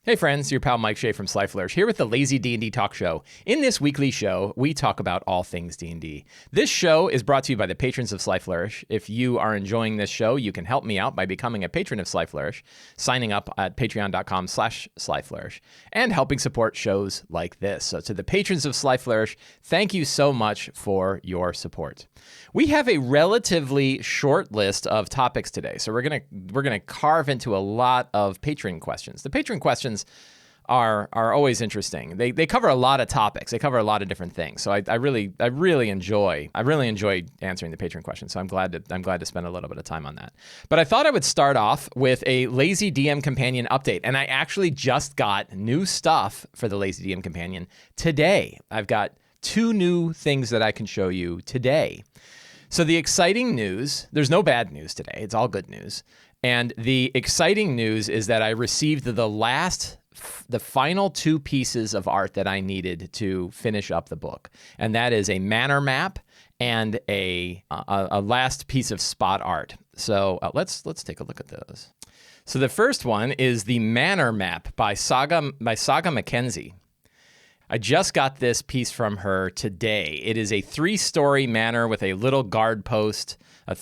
Hey friends, your pal Mike Shea from Flourish here with the Lazy D&D Talk Show. In this weekly show, we talk about all things D&D. This show is brought to you by the patrons of Flourish. If you are enjoying this show, you can help me out by becoming a patron of Flourish, signing up at patreon.com/Flourish, and helping support shows like this. So to the patrons of Flourish, thank you so much for your support. We have a relatively short list of topics today, so we're gonna carve into a lot of patron questions. The patron questions are always interesting. They cover a lot of topics. They cover a lot of different things. So I really enjoy answering the patron questions. So I'm glad to spend a little bit of time on that. But I thought I would start off with a Lazy DM Companion update, and I actually just got new stuff for the Lazy DM Companion today. I've got 2 new things that I can show you today. So the exciting news, there's no bad news today. It's all good news. And the exciting news is that I received the final 2 pieces of art that I needed to finish up the book. And that is a manor map and a last piece of spot art. So let's take a look at those. So the first one is the manor map by Saga Mackenzie. I just got this piece from her today. It is a 3-story manor with a little guard post,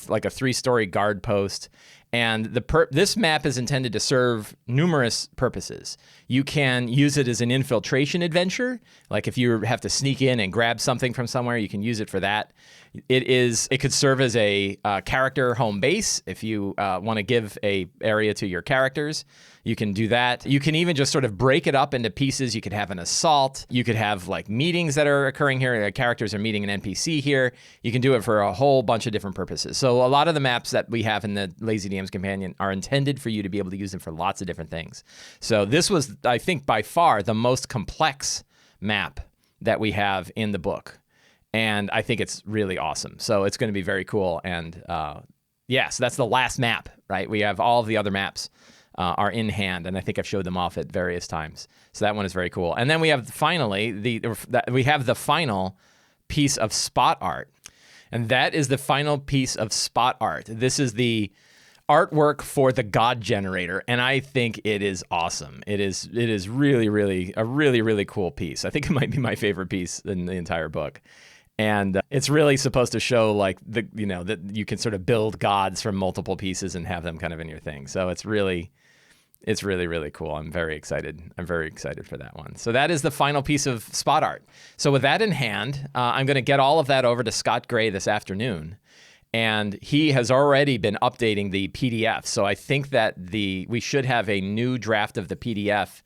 like a 3-story guard post. And this map is intended to serve numerous purposes. You can use it as an infiltration adventure. Like if you have to sneak in and grab something from somewhere, you can use it for that. It could serve as a character home base. If you want to give a area to your characters, you can do that. You can even just sort of break it up into pieces. You could have an assault. You could have like meetings that are occurring here. Characters are meeting an NPC here. You can do it for a whole bunch of different purposes. So a lot of the maps that we have in the Lazy DM's Companion are intended for you to be able to use them for lots of different things. So this was, I think, by far the most complex map that we have in the book. And I think it's really awesome. So it's going to be very cool. And so that's the last map, right? We have all of the other maps are in hand, and I think I've showed them off at various times. So that one is very cool. And then we have finally the final piece of spot art, and that is the final piece of spot art. This is the artwork for the God Generator, and I think it is awesome. It is really, really a really cool piece. I think it might be my favorite piece in the entire book. And it's really supposed to show like that you can sort of build gods from multiple pieces and have them kind of in your thing. So it's really cool. I'm very excited. I'm very excited for that one. So that is the final piece of spot art. So with that in hand, I'm going to get all of that over to Scott Gray this afternoon. And he has already been updating the PDF. So I think that we should have a new draft of the PDF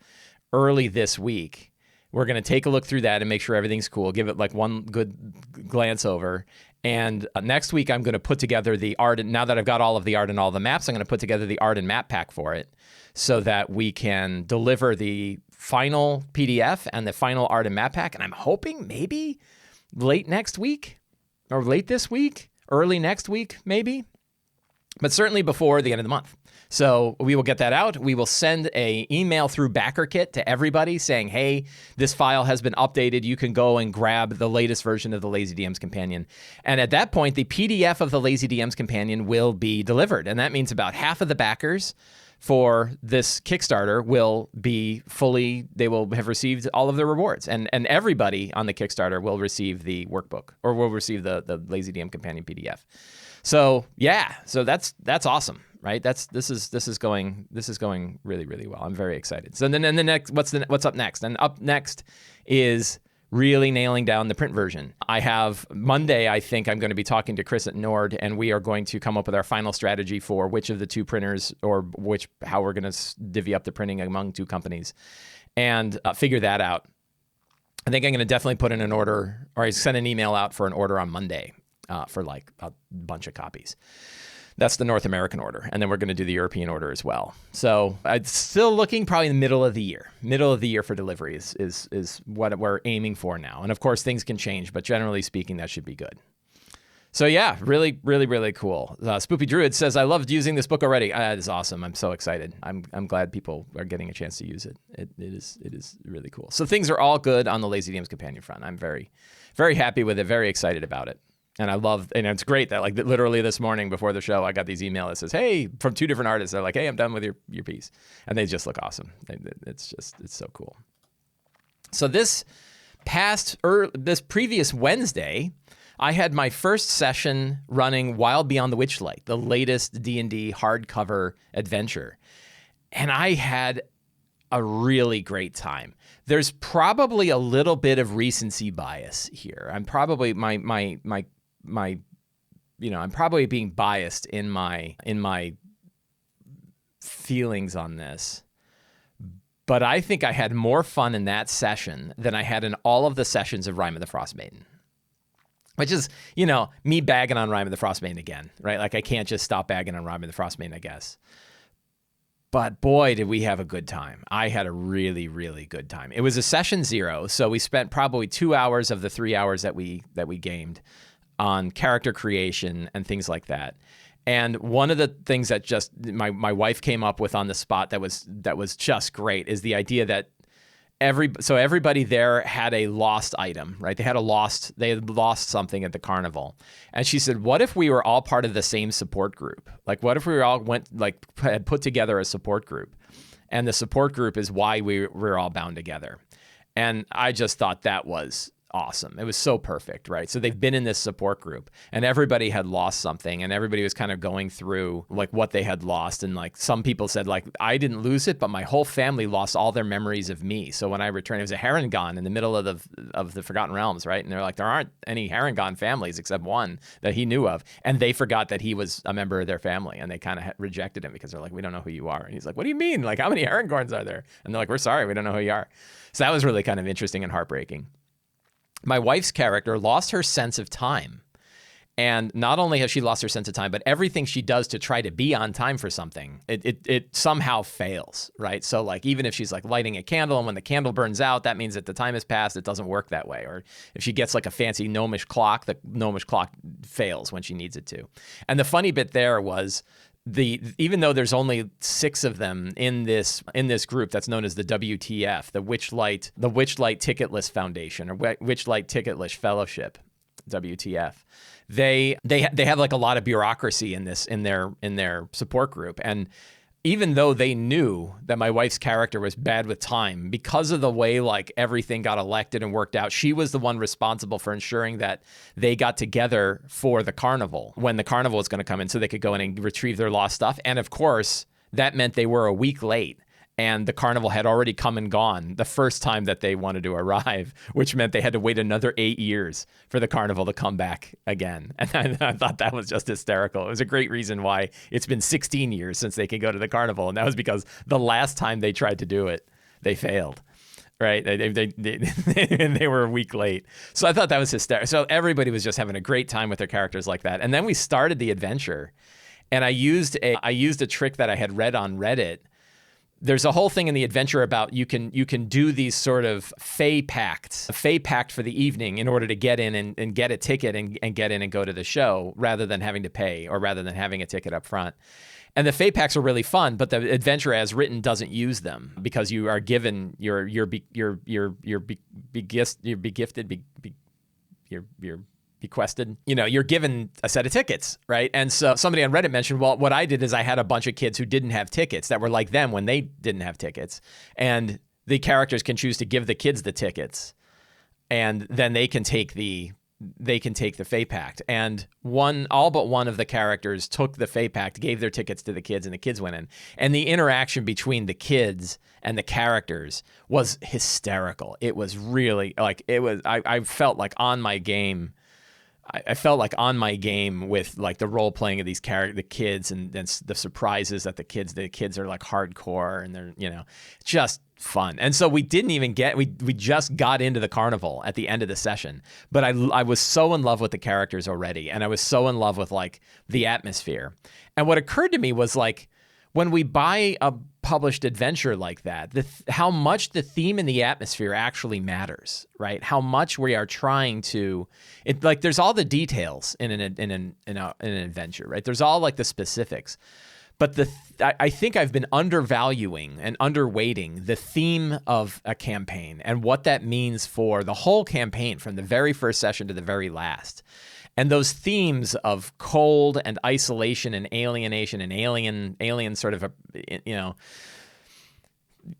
early this week. We're going to take a look through that and make sure everything's cool. Give it like one good glance over. And next week, I'm going to put together the art. Now that I've got all of the art and all the maps, I'm going to put together the art and map pack for it so that we can deliver the final PDF and the final art and map pack. And I'm hoping maybe late next week or late this week, early next week, maybe. But certainly before the end of the month. So we will get that out. We will send an email through BackerKit to everybody saying, hey, this file has been updated. You can go and grab the latest version of the Lazy DM's Companion. And at that point, the PDF of the Lazy DM's Companion will be delivered. And that means about half of the backers for this Kickstarter they will have received all of their rewards. And everybody on the Kickstarter will receive the workbook or will receive the Lazy DM Companion PDF. So that's awesome, right? This is going really, really well. I'm very excited. So then the next, what's up next? And up next is really nailing down the print version. I have Monday, I think I'm going to be talking to Chris at Nord, and we are going to come up with our final strategy for which of the 2 printers or how we're going to divvy up the printing among 2 companies and figure that out. I think I'm going to definitely put in an order, or I send an email out for an order on Monday. For like a bunch of copies. That's the North American order. And then we're going to do the European order as well. So it's still looking probably in the middle of the year. Middle of the year for delivery is what we're aiming for now. And of course, things can change, but generally speaking, that should be good. So yeah, really, really, really cool. Spoopy Druid says, I loved using this book already. That is awesome. I'm so excited. I'm glad people are getting a chance to use it. It is really cool. So things are all good on the Lazy DM's Companion front. I'm very, very happy with it. Very excited about it. And and it's great that like literally this morning before the show, I got these emails that says, hey, from 2 different artists. They're like, hey, I'm done with your piece. And they just look awesome. It's so cool. So this previous Wednesday, I had my first session running Wild Beyond the Witchlight, the latest D&D hardcover adventure. And I had a really great time. There's probably a little bit of recency bias here. I'm probably I'm probably being biased in my feelings on this. But I think I had more fun in that session than I had in all of the sessions of Rime of the Frostmaiden. Which is, me bagging on Rime of the Frostmaiden again, right? Like I can't just stop bagging on Rime of the Frostmaiden, I guess. But boy, did we have a good time. I had a really, really good time. It was a session 0, so we spent probably 2 hours of the 3 hours that we gamed on character creation and things like that. And one of the things that just my wife came up with on the spot that was just great is the idea that everybody there had a lost item, right? They had lost something at the carnival. And she said, what if we were all part of the same support group? Like, what if we all had put together a support group? And the support group is why we're all bound together. And I just thought that was awesome. It was so perfect, right? So they've been in this support group and everybody had lost something and everybody was kind of going through like what they had lost. And like some people said like, I didn't lose it, but my whole family lost all their memories of me. So when I returned, it was a Harengon in the middle of the Forgotten Realms, right? And they're like, there aren't any Harengon families except one that he knew of. And they forgot that he was a member of their family and they kind of rejected him because they're like, we don't know who you are. And he's like, what do you mean? Like, how many Harengorns are there? And they're like, we're sorry, we don't know who you are. So that was really kind of interesting and heartbreaking. My wife's character lost her sense of time. And not only has she lost her sense of time, but everything she does to try to be on time for something, it somehow fails, right? So like even if she's like lighting a candle and when the candle burns out, that means that the time has passed. It doesn't work that way. Or if she gets like a fancy gnomish clock, the gnomish clock fails when she needs it to. And the funny bit there was even though there's only 6 of them in this group that's known as the WTF, the Witchlight Ticketless Foundation or Witchlight Ticketless Fellowship, WTF. They have like a lot of bureaucracy in their support group. And even though they knew that my wife's character was bad with time, because of the way like everything got elected and worked out, she was the one responsible for ensuring that they got together for the carnival when the carnival was going to come in so they could go in and retrieve their lost stuff. And of course, that meant they were a week late. And the carnival had already come and gone the first time that they wanted to arrive, which meant they had to wait another 8 years for the carnival to come back again. And I thought that was just hysterical. It was a great reason why it's been 16 years since they could go to the carnival. And that was because the last time they tried to do it, they failed. Right? They were a week late. So I thought that was hysterical. So everybody was just having a great time with their characters like that. And then we started the adventure. And I used a trick that I had read on Reddit. There's a whole thing in the adventure about you can do these sort of fey pacts, a fey pact for the evening in order to get in and get a ticket and get in and go to the show rather than having to pay or rather than having a ticket up front. And the fey pacts are really fun, but the adventure as written doesn't use them because you are given you're bequested, you're given a set of tickets, right? And so somebody on Reddit mentioned, well, what I did is I had a bunch of kids who didn't have tickets that were like them when they didn't have tickets. And the characters can choose to give the kids the tickets and then they can take the Fey Pact. And all but one of the characters took the Fey Pact, gave their tickets to the kids, and the kids went in. And the interaction between the kids and the characters was hysterical. It was really I felt like on my game. I felt like on my game with like the role playing of the kids and the surprises that the kids are like hardcore and they're, just fun. And so we didn't even we just got into the carnival at the end of the session, but I was so in love with the characters already. And I was so in love with like the atmosphere. And what occurred to me was like, when we buy a published adventure like that, how much the theme and the atmosphere actually matters, right? How much we are trying to, there's all the details in an adventure, right? There's all like the specifics, but I think I've been undervaluing and underweighting the theme of a campaign and what that means for the whole campaign from the very first session to the very last. And those themes of cold and isolation and alienation and alien sort of,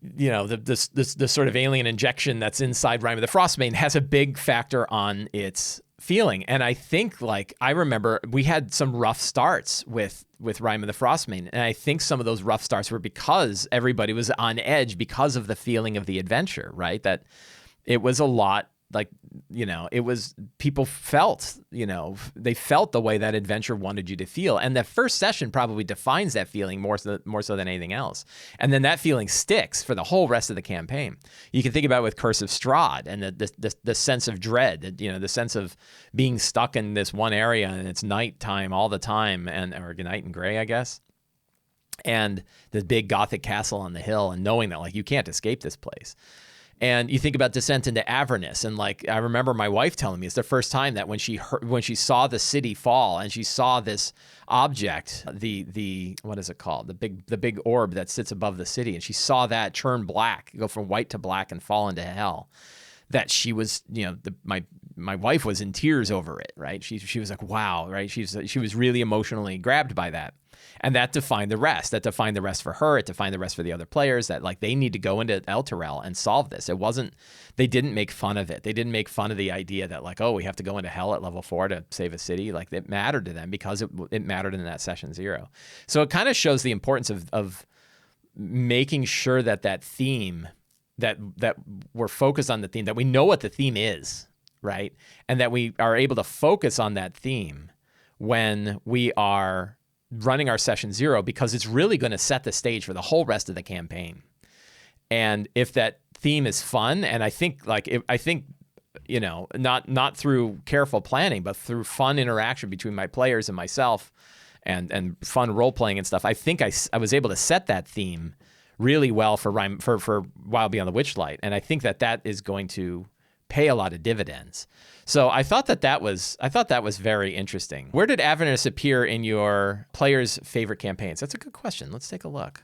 the sort of alien injection that's inside Rime of the Frostbane has a big factor on its feeling. And I think, like, I remember we had some rough starts with Rime of the Frostbane, and I think some of those rough starts were because everybody was on edge because of the feeling of the adventure, right? That it was a lot, like, it was, people felt, they felt the way that adventure wanted you to feel. And the first session probably defines that feeling more so than anything else. And then that feeling sticks for the whole rest of the campaign. You can think about it with Curse of Strahd and the sense of dread, the sense of being stuck in this one area and it's nighttime all the time, or night and gray, I guess. And the big Gothic castle on the hill and knowing that, like, you can't escape this place. And you think about Descent into Avernus, and, like, I remember my wife telling me it's the first time that when she saw the city fall and she saw this object, the what is it called, the big orb that sits above the city, and she saw that turn black, go from white to black, and fall into hell, that she was, my wife was in tears over it, right? She was like, wow, right? She was really emotionally grabbed by that. And that defined the rest. That defined the rest for her. It defined the rest for the other players, that, like, they need to go into Elturel and solve this. They didn't make fun of it. They didn't make fun of the idea that, like, oh, we have to go into hell at level 4 to save a city. Like, it mattered to them because it mattered in that session 0. So it kind of shows the importance of making sure that theme, that we're focused on the theme, that we know what the theme is, right? And that we are able to focus on that theme when we are running our session 0, because it's really going to set the stage for the whole rest of the campaign. And if that theme is fun, and I think not through careful planning, but through fun interaction between my players and myself, and fun role playing and stuff, I think I was able to set that theme really well for Wild Beyond the Witchlight, and I think that is going to pay a lot of dividends. So I thought that was very interesting. Where did Avernus appear in your players' favorite campaigns? That's a good question. Let's take a look.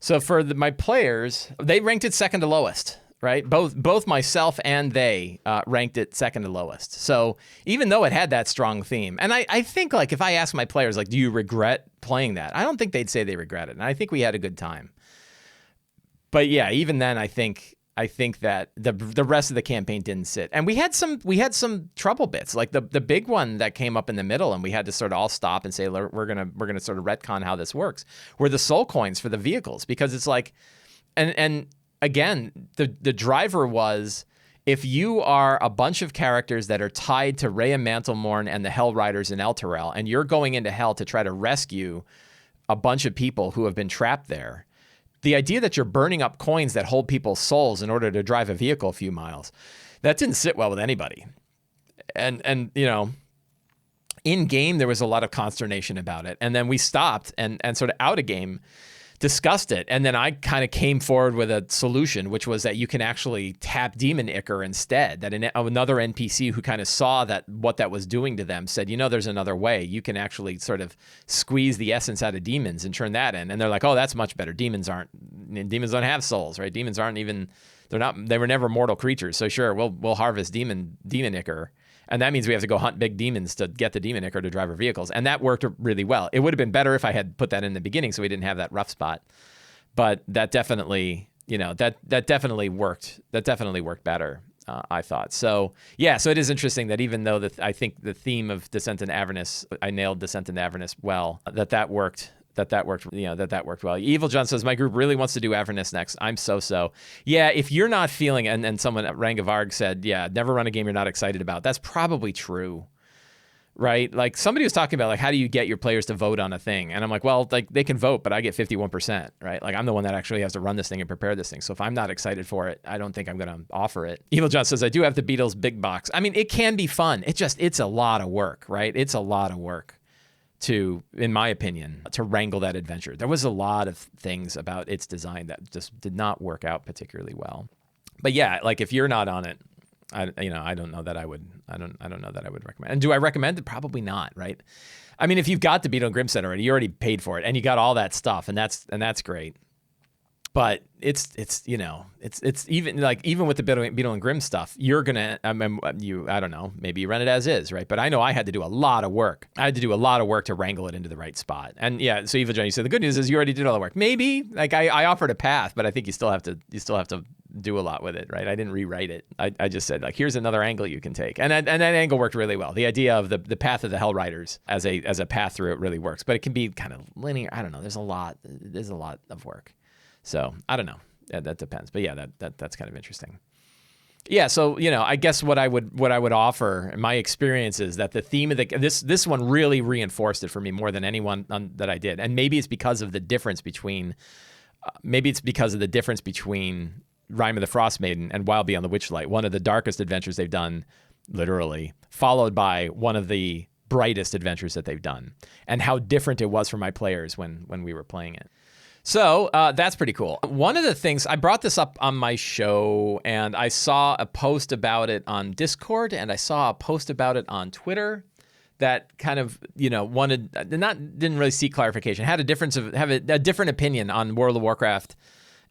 So for my players, they ranked it second to lowest, right? Both myself and they ranked it second to lowest. So even though it had that strong theme, and I think, like, if I ask my players, like, do you regret playing that? I don't think they'd say they regret it. And I think we had a good time. But yeah, even then, I think that the rest of the campaign didn't sit, and we had some trouble bits, like the big one that came up in the middle, and we had to sort of all stop and say, we're gonna sort of retcon how this works, were the soul coins for the vehicles, because it's like, and again, the driver was, if you are a bunch of characters that are tied to Rhea Mantlemorn and the Hell Riders in Elturel, and you're going into hell to try to rescue a bunch of people who have been trapped there, the idea that you're burning up coins that hold people's souls in order to drive a vehicle a few miles, that didn't sit well with anybody. And in game, there was a lot of consternation about it. And then we stopped and sort of out of game discussed it. And then I kind of came forward with a solution, which was that you can actually tap Demon Ichor instead. That another NPC who kind of saw what that was doing to them said, there's another way. You can actually sort of squeeze the essence out of demons and turn that in. And they're like, oh, that's much better. Demons don't have souls, right? Demons aren't even, they were never mortal creatures. So sure, we'll harvest Demon Ichor. And that means we have to go hunt big demons to get the Demon Ichor to drive our vehicles. And that worked really well. It would have been better if I had put that in the beginning so we didn't have that rough spot. But that definitely, that definitely worked. That definitely worked better, I thought. So, yeah, so it is interesting that even though I think the theme of Descent into Avernus, I nailed Descent into Avernus well, that worked. That worked well. Evil John says, my group really wants to do Avernus next. I'm so. Yeah, if you're not feeling, and someone at Rangavarg said, yeah, never run a game you're not excited about. That's probably true, right? Like, somebody was talking about, like, how do you get your players to vote on a thing? And I'm like, well, like, they can vote, but I get 51%, right? Like, I'm the one that actually has to run this thing and prepare this thing. So if I'm not excited for it, I don't think I'm going to offer it. Evil John says, I do have the Beatles big box. I mean, it can be fun. It's a lot of work, right? It's a lot of work in my opinion, to wrangle that adventure. There was a lot of things about its design that just did not work out particularly well. But yeah, like, if you're not on it, I don't know that I would recommend. And do I recommend it? Probably not, right? I mean, if you've got the Beetle and Grim set already, you already paid for it, and you got all that stuff, and that's great. But it's even like even with the Beetle and Grimm stuff, you're gonna I don't know, maybe you run it as is, right? But I know I had to do a lot of work. I had to do a lot of work to wrangle it into the right spot. And yeah, so Evil John, you said the good news is you already did all the work. Maybe like I offered a path, but I think you still have to do a lot with it, right? I didn't rewrite it. I just said like here's another angle you can take, and that angle worked really well. The idea of the path of the Hell Riders as a path through it really works, but it can be kind of linear. I don't know. There's a lot of work. So I don't know. Yeah, that depends. But yeah, that's kind of interesting. Yeah. So, I guess what I would offer, my experience is that the theme of this one really reinforced it for me more than anyone that I did. And maybe it's because of the difference between Rime of the Frost Maiden and Wild Beyond the Witchlight, one of the darkest adventures they've done, literally, followed by one of the brightest adventures that they've done, and how different it was for my players when we were playing it. So that's pretty cool. One of the things, I brought this up on my show, and I saw a post about it on Discord, and I saw a post about it on Twitter that kind of, didn't really seek clarification, had a different opinion on World of Warcraft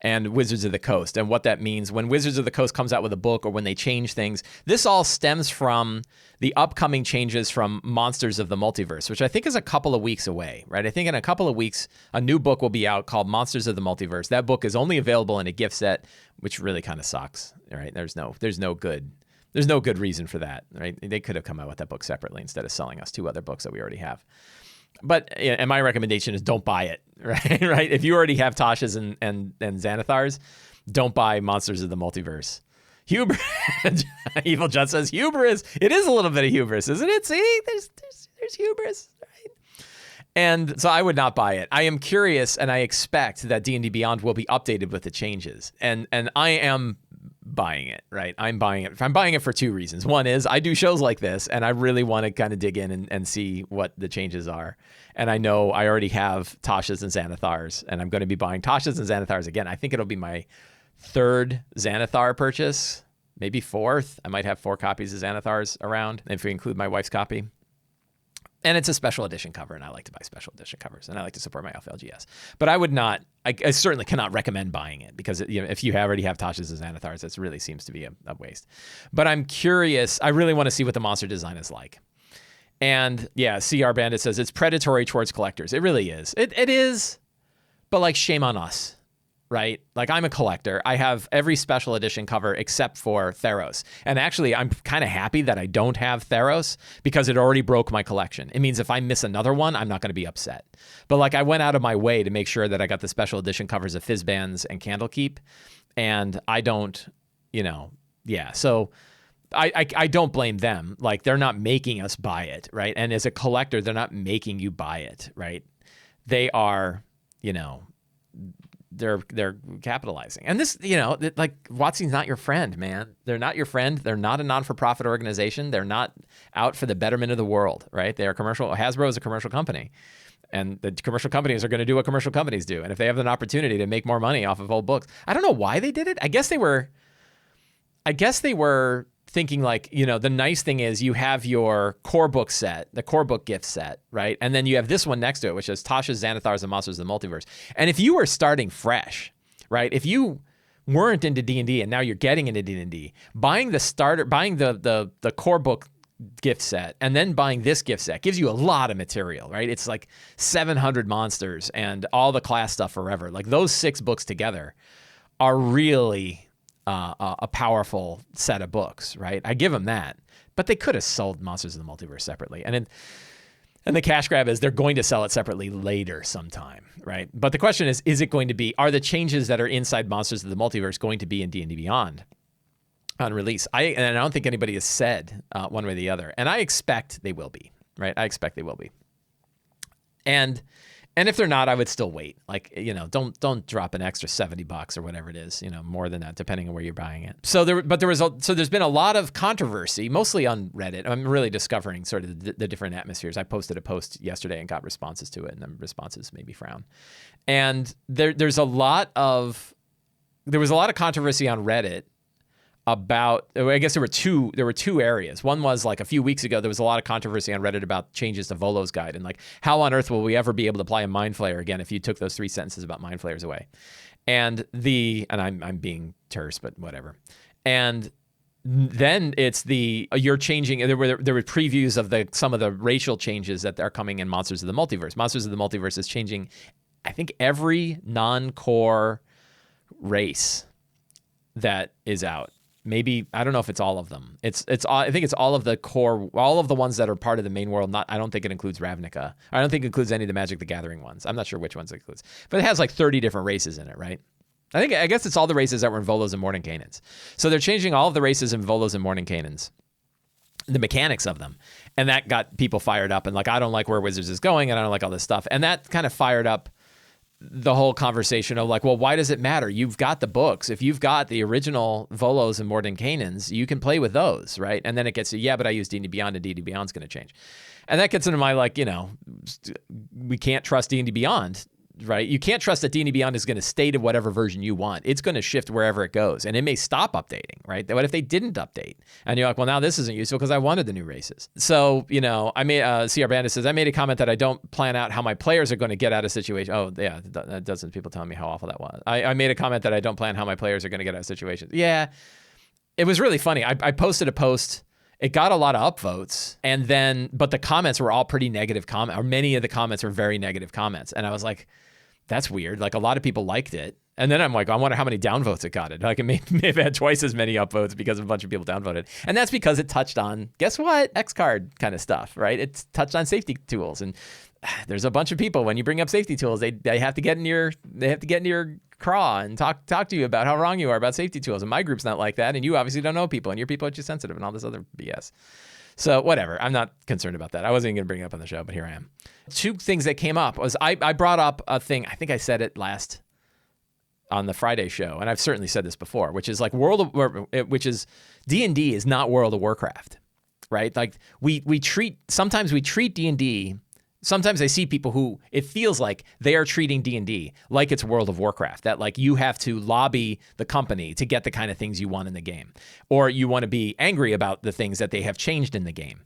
and Wizards of the Coast and what that means when Wizards of the Coast comes out with a book or when they change things. This all stems from the upcoming changes from Monsters of the Multiverse, which I think is a couple of weeks away, right? I think in a couple of weeks, a new book will be out called Monsters of the Multiverse. That book is only available in a gift set, which really kind of sucks, right? There's no good reason for that, right? They could have come out with that book separately instead of selling us 2 other books that we already have. But and my recommendation is don't buy it, right? Right? If you already have Tasha's and Xanathars, don't buy Monsters of the Multiverse. Evil John says hubris. It is a little bit of hubris, isn't it? See, there's hubris, right? And so I would not buy it. I am curious, and I expect that D&D Beyond will be updated with the changes. And I am buying it, right? I'm buying it. I'm buying it for 2 reasons. One is I do shows like this, and I really want to kind of dig in and see what the changes are. And I know I already have Tasha's and Xanathars, and I'm going to be buying Tasha's and Xanathars again. I think it'll be my 3rd Xanathar purchase, maybe 4th. I might have 4 copies of Xanathars around, if we include my wife's copy. And it's a special edition cover, and I like to buy special edition covers, and I like to support my FLGS. But I would not, I certainly cannot recommend buying it, because if you already have Tasha's and Xanathars, it really seems to be a waste. But I'm curious, I really want to see what the monster design is like. And yeah, CR Bandit says it's predatory towards collectors. It really is. It is, but like shame on us. Right? Like I'm a collector. I have every special edition cover except for Theros. And actually, I'm kind of happy that I don't have Theros because it already broke my collection. It means if I miss another one, I'm not going to be upset. But like I went out of my way to make sure that I got the special edition covers of Fizzbands and Candlekeep. And I don't, So I don't blame them. Like they're not making us buy it, right? And as a collector, they're not making you buy it, right? They are, they're capitalizing. And this, like WotC's not your friend, man. They're not your friend. They're not a non-for-profit organization. They're not out for the betterment of the world, right? They are commercial. Hasbro is a commercial company. And the commercial companies are going to do what commercial companies do. And if they have an opportunity to make more money off of old books, I don't know why they did it. I guess they were thinking like, the nice thing is you have your core book set, the core book gift set, right? And then you have this one next to it, which is Tasha's, Xanathars, and Monsters of the Multiverse. And if you were starting fresh, right? If you weren't into D&D and now you're getting into D&D, buying the core book gift set and then buying this gift set gives you a lot of material, right? It's like 700 monsters and all the class stuff forever. Like those 6 books together are really a powerful set of books, right? I give them that, but they could have sold Monsters of the Multiverse separately. And the cash grab is they're going to sell it separately later sometime, right? But the question is it going to be, are the changes that are inside Monsters of the Multiverse going to be in D&D Beyond on release? I don't think anybody has said one way or the other. And I expect they will be, right? I expect they will be. And if they're not, I would still wait. Like, don't drop an extra $70 or whatever it is, more than that, depending on where you're buying it. So there's been a lot of controversy, mostly on Reddit. I'm really discovering sort of the different atmospheres. I posted a post yesterday and got responses to it, and the responses made me frown. And there was a lot of controversy on Reddit about, I guess there were two areas. One was like a few weeks ago, there was a lot of controversy on Reddit about changes to Volo's guide and like how on earth will we ever be able to apply a mind flayer again if you took those 3 sentences about mind flayers away. And I'm being terse, but whatever. And then it's you're changing. There were previews of some of the racial changes that are coming in Monsters of the Multiverse. Monsters of the Multiverse is changing, I think, every non-core race that is out. Maybe, I don't know if it's all of them. I think it's all of the core, all of the ones that are part of the main world. I don't think it includes Ravnica. I don't think it includes any of the Magic the Gathering ones. I'm not sure which ones it includes, but it has like 30 different races in it, right? I guess it's all the races that were in Volos and Mordenkainens. So they're changing all of the races in Volos and Mordenkainens, the mechanics of them. And that got people fired up and like, I don't like where Wizards is going and I don't like all this stuff. And that kind of fired up the whole conversation of like, well, why does it matter? You've got the books. If you've got the original Volos and Mordenkainens, you can play with those, right? And then it gets to, yeah, but I use D&D Beyond and D&D Beyond's going to change. And that gets into my like, we can't trust D&D Beyond, right? You can't trust that D&D Beyond is going to stay to whatever version you want. It's going to shift wherever it goes, and it may stop updating, right? What if they didn't update? And you're like, well, now this isn't useful because I wanted the new races. So, I made, CR Bandit says, I made a comment that I don't plan out how my players are going to get out of situation. Oh, yeah, dozens of people telling me how awful that was. I made a comment that I don't plan how my players are going to get out of situations. Yeah, it was really funny. I posted a post. It got a lot of upvotes, but the comments were all pretty negative comments, or many of the comments were very negative comments. And I was like, that's weird. Like a lot of people liked it. And then I'm like, I wonder how many downvotes it got. Like it may have had twice as many upvotes because a bunch of people downvoted. And that's because it touched on, guess what? X-Card kind of stuff, right? It's touched on safety tools. And there's a bunch of people, when you bring up safety tools, they have to get in your craw and talk to you about how wrong you are about safety tools. And my group's not like that. And you obviously don't know people, and your people are too sensitive and all this other BS. So whatever, I'm not concerned about that. I wasn't even going to bring it up on the show, but here I am. Two things that came up was I brought up a thing, I think I said it last on the Friday show, and I've certainly said this before, which is like D&D is not World of Warcraft, right? Like sometimes we treat D&D. Sometimes I see people who it feels like they are treating D&D like it's World of Warcraft, that like you have to lobby the company to get the kind of things you want in the game, or you want to be angry about the things that they have changed in the game.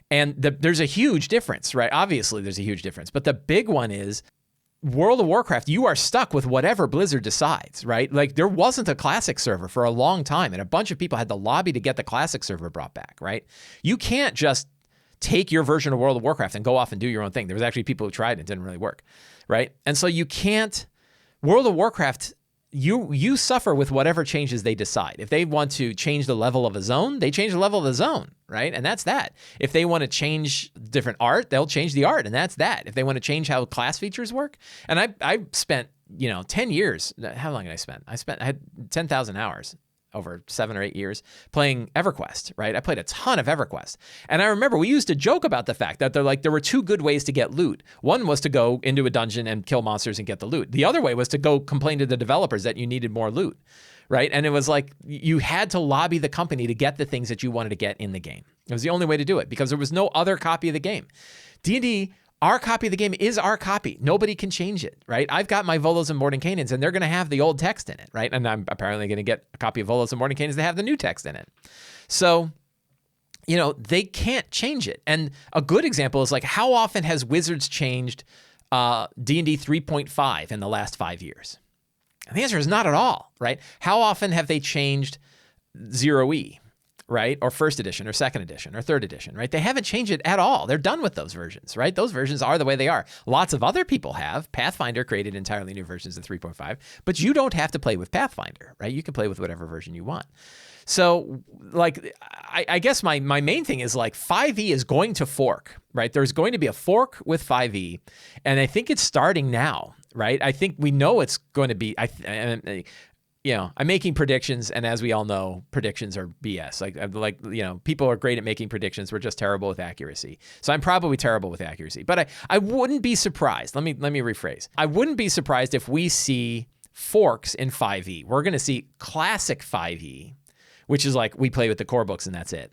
And there's a huge difference, right? Obviously, there's a huge difference. But the big one is World of Warcraft, you are stuck with whatever Blizzard decides, right? Like there wasn't a classic server for a long time, and a bunch of people had to lobby to get the classic server brought back, right? You can't just take your version of World of Warcraft and go off and do your own thing. There was actually people who tried and it didn't really work, right? And so you can't, World of Warcraft, you suffer with whatever changes they decide. If they want to change the level of a zone, they change the level of the zone, right? And that's that. If they want to change different art, they'll change the art, and that's that. If they want to change how class features work, and I spent, 10 years, how long did I spend? I had 10,000 hours over 7 or 8 years playing EverQuest, right? I played a ton of EverQuest. And I remember we used to joke about the fact that there were two good ways to get loot. One was to go into a dungeon and kill monsters and get the loot. The other way was to go complain to the developers that you needed more loot, right? And it was like you had to lobby the company to get the things that you wanted to get in the game. It was the only way to do it because there was no other copy of the game. D&D, our copy of the game is our copy. Nobody can change it, right? I've got my Volos and Mordenkainens, and they're going to have the old text in it, right? And I'm apparently going to get a copy of Volos and Mordenkainens that have the new text in it. So, they can't change it. And a good example is like, how often has Wizards changed D&D 3.5 in the last 5 years? And the answer is not at all, right? How often have they changed 0E? Right? Or first edition or second edition or third edition, right? They haven't changed it at all. They're done with those versions, right? Those versions are the way they are. Lots of other people have. Pathfinder created entirely new versions of 3.5, but you don't have to play with Pathfinder, right? You can play with whatever version you want. So like, I guess my main thing is like 5e is going to fork, right? There's going to be a fork with 5e, and I think it's starting now, right? I think we know it's going to be, I'm making predictions, and as we all know, predictions are BS. People are great at making predictions. We're just terrible with accuracy. So I'm probably terrible with accuracy. But I wouldn't be surprised. Let me rephrase. I wouldn't be surprised if we see forks in 5e. We're going to see classic 5e, which is like we play with the core books and that's it.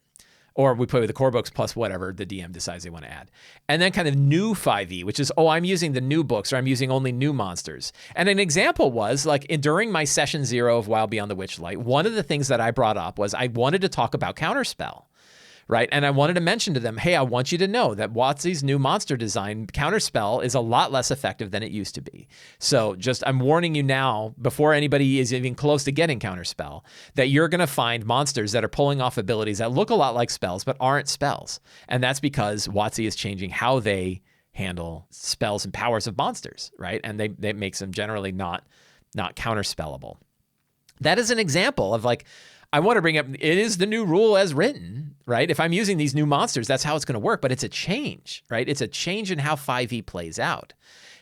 Or we play with the core books plus whatever the DM decides they want to add. And then kind of new 5e, which is, I'm using the new books, or I'm using only new monsters. And an example was, like, during my session 0 of WoW Beyond the Witchlight, one of the things that I brought up was I wanted to talk about Counterspell, right? And I wanted to mention to them, hey, I want you to know that WotC's new monster design counterspell is a lot less effective than it used to be. So I'm warning you now, before anybody is even close to getting counterspell, that you're going to find monsters that are pulling off abilities that look a lot like spells but aren't spells. And that's because WotC is changing how they handle spells and powers of monsters, right? And that makes them generally not counterspellable. That is an example of like, I want to bring up, it is the new rule as written, right? If I'm using these new monsters, that's how it's going to work, but it's a change, right? It's a change in how 5e plays out.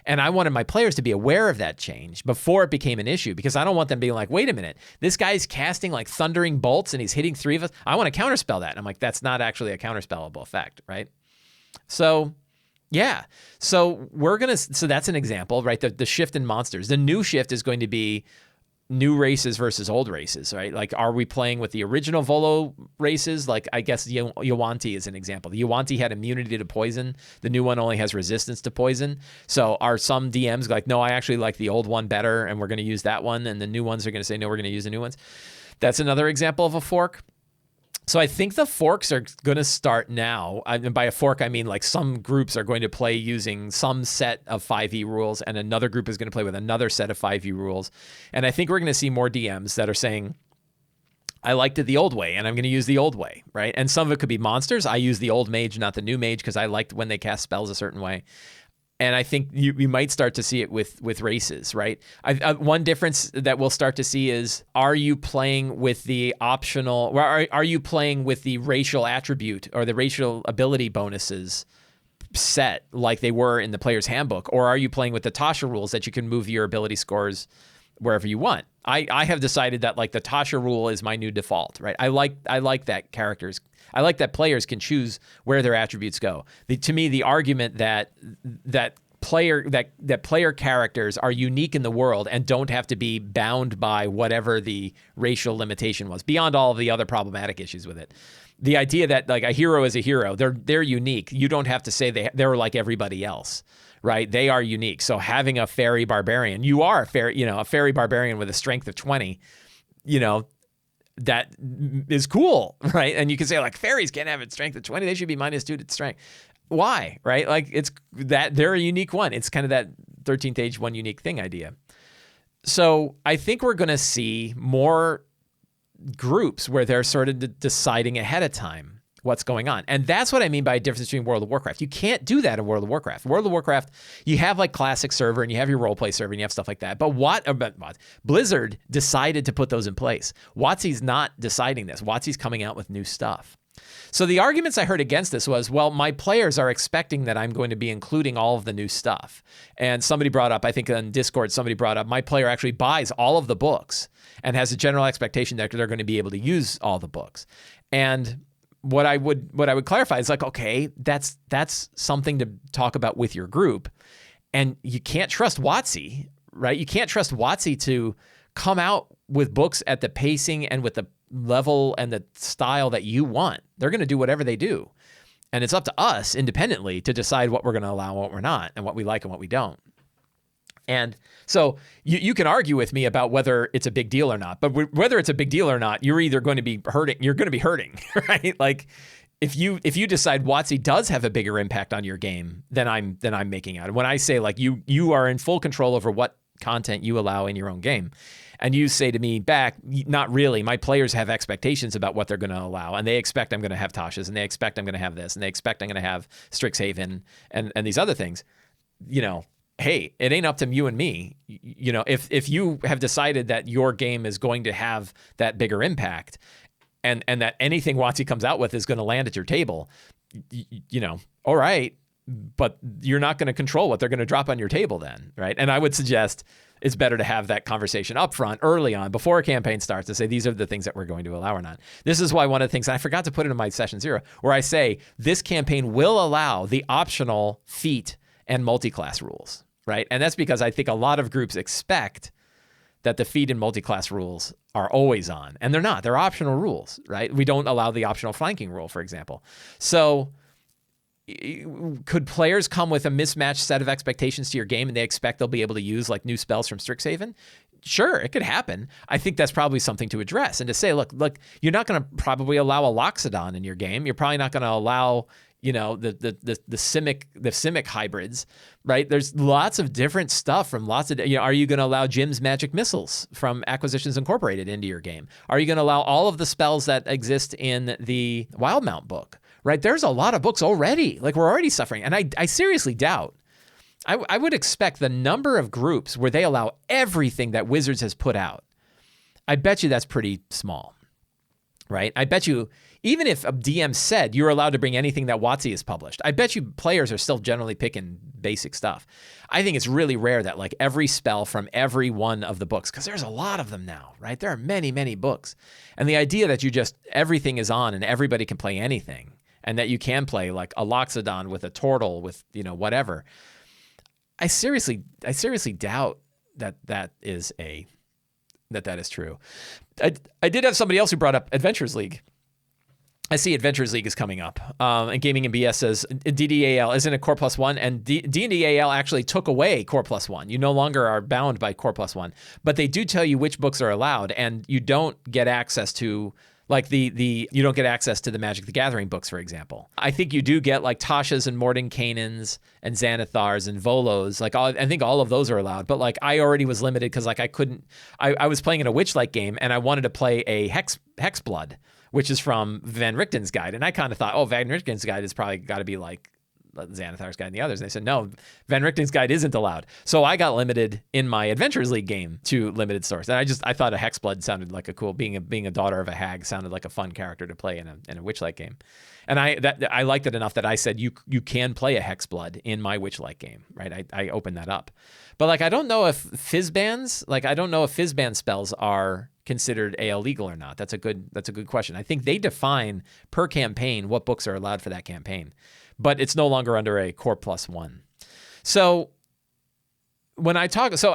And I wanted my players to be aware of that change before it became an issue, because I don't want them being like, wait a minute, this guy's casting like thundering bolts and he's hitting 3 of us. I want to counterspell that. And I'm like, that's not actually a counterspellable effect, right? So yeah, so that's an example, right? The shift in monsters. The new shift is going to be new races versus old races, right? Like, are we playing with the original Volo races? Like, I guess Yuan-Ti is an example. The Yuan-Ti had immunity to poison. The new one only has resistance to poison. So are some DMs like, no, I actually like the old one better, and we're going to use that one, and the new ones are going to say, no, we're going to use the new ones. That's another example of a fork. So I think the forks are going to start now. And by a fork, I mean like some groups are going to play using some set of 5e rules, and another group is going to play with another set of 5e rules. And I think we're going to see more DMs that are saying, I liked it the old way, and I'm going to use the old way, right? And some of it could be monsters. I use the old mage, not the new mage, because I liked when they cast spells a certain way. And I think you might start to see it with races, right? One difference that we'll start to see is, are you playing with the optional, or are you playing with the racial attribute or the racial ability bonuses set like they were in the player's handbook? Or are you playing with the Tasha rules that you can move your ability scores wherever you want? I have decided that like the Tasha rule is my new default, right? I like that I like that players can choose where their attributes go. To me, the argument that player characters are unique in the world and don't have to be bound by whatever the racial limitation was, beyond all of the other problematic issues with it. The idea that like a hero is a hero, they're unique. You don't have to say they're like everybody else, right? They are unique. So having a fairy barbarian, you are a fairy barbarian with a strength of 20, that is cool, right? And you can say like, fairies can't have a strength of 20. They should be -2 to strength. Why, right? Like, it's that they're a unique one. It's kind of that 13th age, one unique thing idea. So I think we're going to see more groups where they're sort of deciding ahead of time what's going on. And that's what I mean by a difference between World of Warcraft. You can't do that in World of Warcraft. World of Warcraft, you have like classic server and you have your roleplay server and you have stuff like that. But Blizzard decided to put those in place. WotC's not deciding this. WotC's coming out with new stuff. So the arguments I heard against this was, well, my players are expecting that I'm going to be including all of the new stuff. And somebody brought up, I think on Discord, my player actually buys all of the books and has a general expectation that they're going to be able to use all the books. And what I would clarify is like, okay, that's something to talk about with your group. And you can't trust WotC, right? You can't trust WotC to come out with books at the pacing and with the level and the style that you want. They're going to do whatever they do. And it's up to us independently to decide what we're going to allow and what we're not, and what we like and what we don't. And so you can argue with me about whether it's a big deal or not, but whether it's a big deal or not, you're either going to be hurting, right? Like if you decide WotC does have a bigger impact on your game than I'm making out. And when I say like you are in full control over what content you allow in your own game, and you say to me back, not really, my players have expectations about what they're going to allow, and they expect I'm going to have Tashas, and they expect I'm going to have this, and they expect I'm going to have Strixhaven and these other things, hey, it ain't up to you and me. If you have decided that your game is going to have that bigger impact, and that anything WotC comes out with is going to land at your table, all right, but you're not going to control what they're going to drop on your table then, right? And I would suggest it's better to have that conversation up front early on before a campaign starts to say, these are the things that we're going to allow or not. This is why one of the things, and I forgot to put it in my session 0, where I say this campaign will allow the optional feat and multi-class rules, right? And that's because I think a lot of groups expect that the feat and multi-class rules are always on, and they're not. They're optional rules, right? We don't allow the optional flanking rule, for example. So could players come with a mismatched set of expectations to your game and they expect they'll be able to use like new spells from Strixhaven? sure, it could happen. I think that's probably something to address and to say, look, you're not going to probably allow a Loxodon in your game. You're probably not going to allow, the Simic hybrids, right? There's lots of different stuff from lots of, are you going to allow Jim's magic missiles from Acquisitions Incorporated into your game? Are you going to allow all of the spells that exist in the Wildmount book, right? There's a lot of books already. Like, we're already suffering. And I seriously doubt, I would expect the number of groups where they allow everything that Wizards has put out. I bet you that's pretty small, right? I bet you, even if a DM said you're allowed to bring anything that WotC has published, I bet you players are still generally picking basic stuff. I think it's really rare that like every spell from every one of the books, because there's a lot of them now, right? There are many, many books. And the idea that everything is on and everybody can play anything, and that you can play like a Loxodon with a Tortle with, whatever. I seriously doubt that is true. I did have somebody else who brought up Adventures League. I see Adventures League is coming up. And Gaming and BS says DDAL isn't a Core Plus One, and D&DAL actually took away Core Plus One. You no longer are bound by Core Plus One, but they do tell you which books are allowed, and you don't get access to like you don't get access to the Magic the Gathering books, for example. I think you do get like Tasha's and Mordenkainen's and Xanathars and Volos. Like I think all of those are allowed, but like I already was limited because like I was playing in a Witchlight game and I wanted to play a Hexblood, which is from Van Richten's Guide. And I kind of thought, Van Richten's Guide is probably got to be like Xanathar's Guide and the others. And they said, no, Van Richten's Guide isn't allowed. So I got limited in my Adventures League game to limited source. And I thought a Hexblood sounded like a cool, being a daughter of a hag sounded like a fun character to play in a Witchlight game. And I liked it enough that I said, you can play a Hexblood in my Witchlight game, right? I opened that up. But like, I don't know if Fizzban spells are considered AL legal or not. That's a good question. I think they define per campaign what books are allowed for that campaign, but it's no longer under a Core Plus One. So I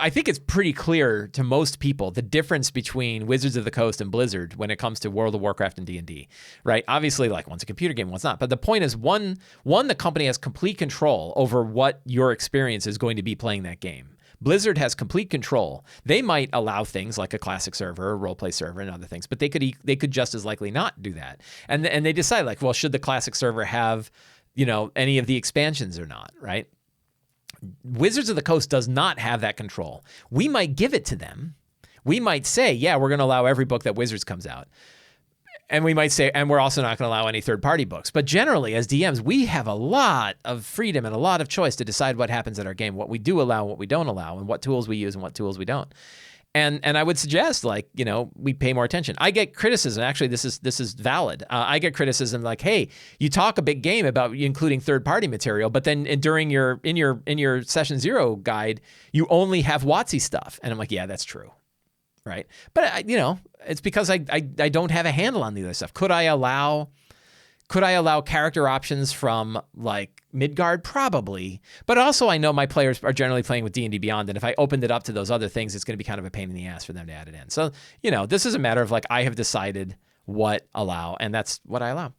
think it's pretty clear to most people the difference between Wizards of the Coast and Blizzard when it comes to World of Warcraft and D&D, right? Obviously, like one's a computer game, one's not. But the point is, one, the company has complete control over what your experience is going to be playing that game. Blizzard has complete control. They might allow things like a classic server, a roleplay server, and other things, but they could just as likely not do that. And they decide like, well, should the classic server have, any of the expansions or not, right? Wizards of the Coast does not have that control. We might give it to them. We might say, yeah, we're going to allow every book that Wizards comes out. And we might say, and we're also not going to allow any third-party books. But generally, as DMs, we have a lot of freedom and a lot of choice to decide what happens at our game, what we do allow, what we don't allow, and what tools we use and what tools we don't. And I would suggest, like, we pay more attention. I get criticism. Actually, this is valid. I get criticism like, hey, you talk a big game about including third-party material, but then during your Session 0 guide, you only have WotC stuff. And I'm like, yeah, that's true. Right. But, it's because I don't have a handle on the other stuff. Could I allow character options from like Midgard? Probably. But also I know my players are generally playing with D&D Beyond. And if I opened it up to those other things, it's going to be kind of a pain in the ass for them to add it in. So, this is a matter of like, I have decided what allow, and that's what I allow.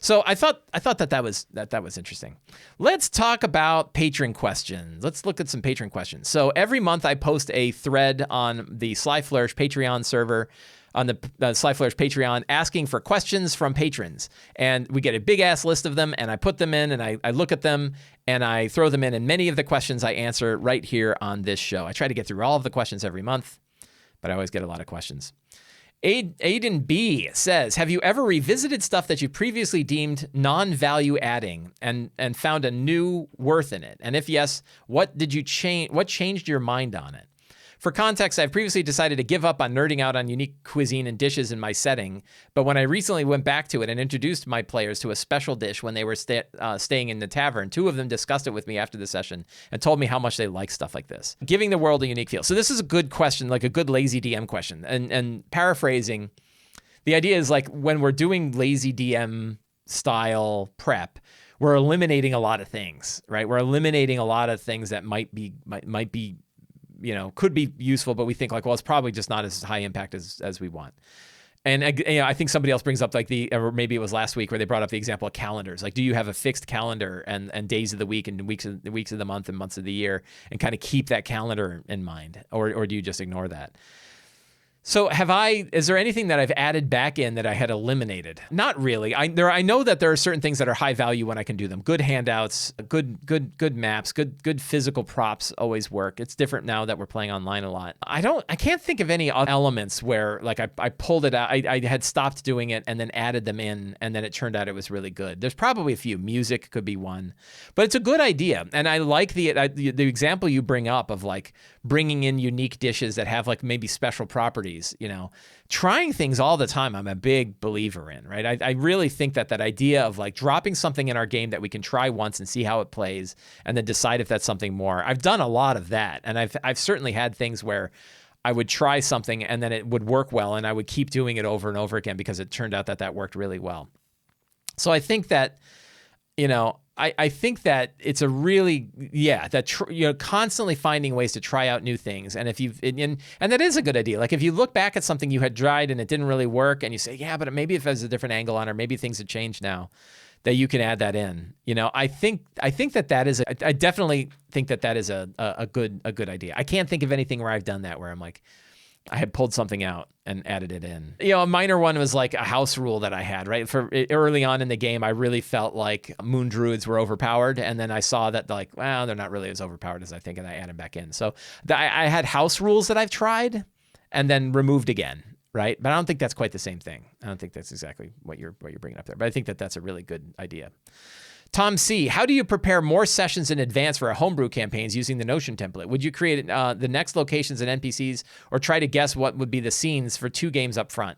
So I thought that was interesting. Let's talk about patron questions. Let's look at some patron questions. So every month I post a thread on the Sly Flourish Patreon server, on the Sly Flourish Patreon, asking for questions from patrons. And we get a big ass list of them, and I put them in, and I look at them, and I throw them in. And many of the questions I answer right here on this show. I try to get through all of the questions every month, but I always get a lot of questions. Aiden B says, have you ever revisited stuff that you previously deemed non-value adding and found a new worth in it? And if yes, what did you change? What changed your mind on it? For context, I've previously decided to give up on nerding out on unique cuisine and dishes in my setting, but when I recently went back to it and introduced my players to a special dish when they were staying in the tavern, two of them discussed it with me after the session and told me how much they like stuff like this, giving the world a unique feel. So this is a good question, like a good lazy DM question. And paraphrasing, the idea is like when we're doing lazy DM style prep, we're eliminating a lot of things, right? We're eliminating a lot of things that might be could be useful, but we think like, well, it's probably just not as high impact as we want. And I think somebody else brings up like or maybe it was last week where they brought up the example of calendars. Like, do you have a fixed calendar and days of the week and weeks of the month and months of the year and kind of keep that calendar in mind, or do you just ignore that? So is there anything that I've added back in that I had eliminated? Not really. I know that there are certain things that are high value when I can do them. Good handouts, good maps, good physical props always work. It's different now that we're playing online a lot. I can't think of any elements where like I pulled it out. I had stopped doing it and then added them in, and then it turned out it was really good. There's probably a few. Music could be one, but it's a good idea. And I like the example you bring up of like bringing in unique dishes that have like maybe special properties. Trying things all the time, I'm a big believer in, right? I really think that idea of like dropping something in our game that we can try once and see how it plays and then decide if that's something more. I've done a lot of that. And I've certainly had things where I would try something and then it would work well and I would keep doing it over and over again because it turned out that worked really well. So I think that, I think that it's a really, constantly finding ways to try out new things. And and that is a good idea. Like if you look back at something you had tried and it didn't really work and you say, yeah, but maybe if there's a different angle on it, or maybe things have changed now, that you can add that in. I definitely think that is a good idea. I can't think of anything where I've done that where I'm like, I had pulled something out and added it in. A minor one was like a house rule that I had, right? For early on in the game, I really felt like moon druids were overpowered. And then I saw that like, well, they're not really as overpowered as I think. And I added back in. So I had house rules that I've tried and then removed again, right? But I don't think that's quite the same thing. I don't think that's exactly what you're bringing up there. But I think that's a really good idea. Tom C., how do you prepare more sessions in advance for a homebrew campaigns using the Notion template? Would you create the next locations and NPCs or try to guess what would be the scenes for 2 games up front?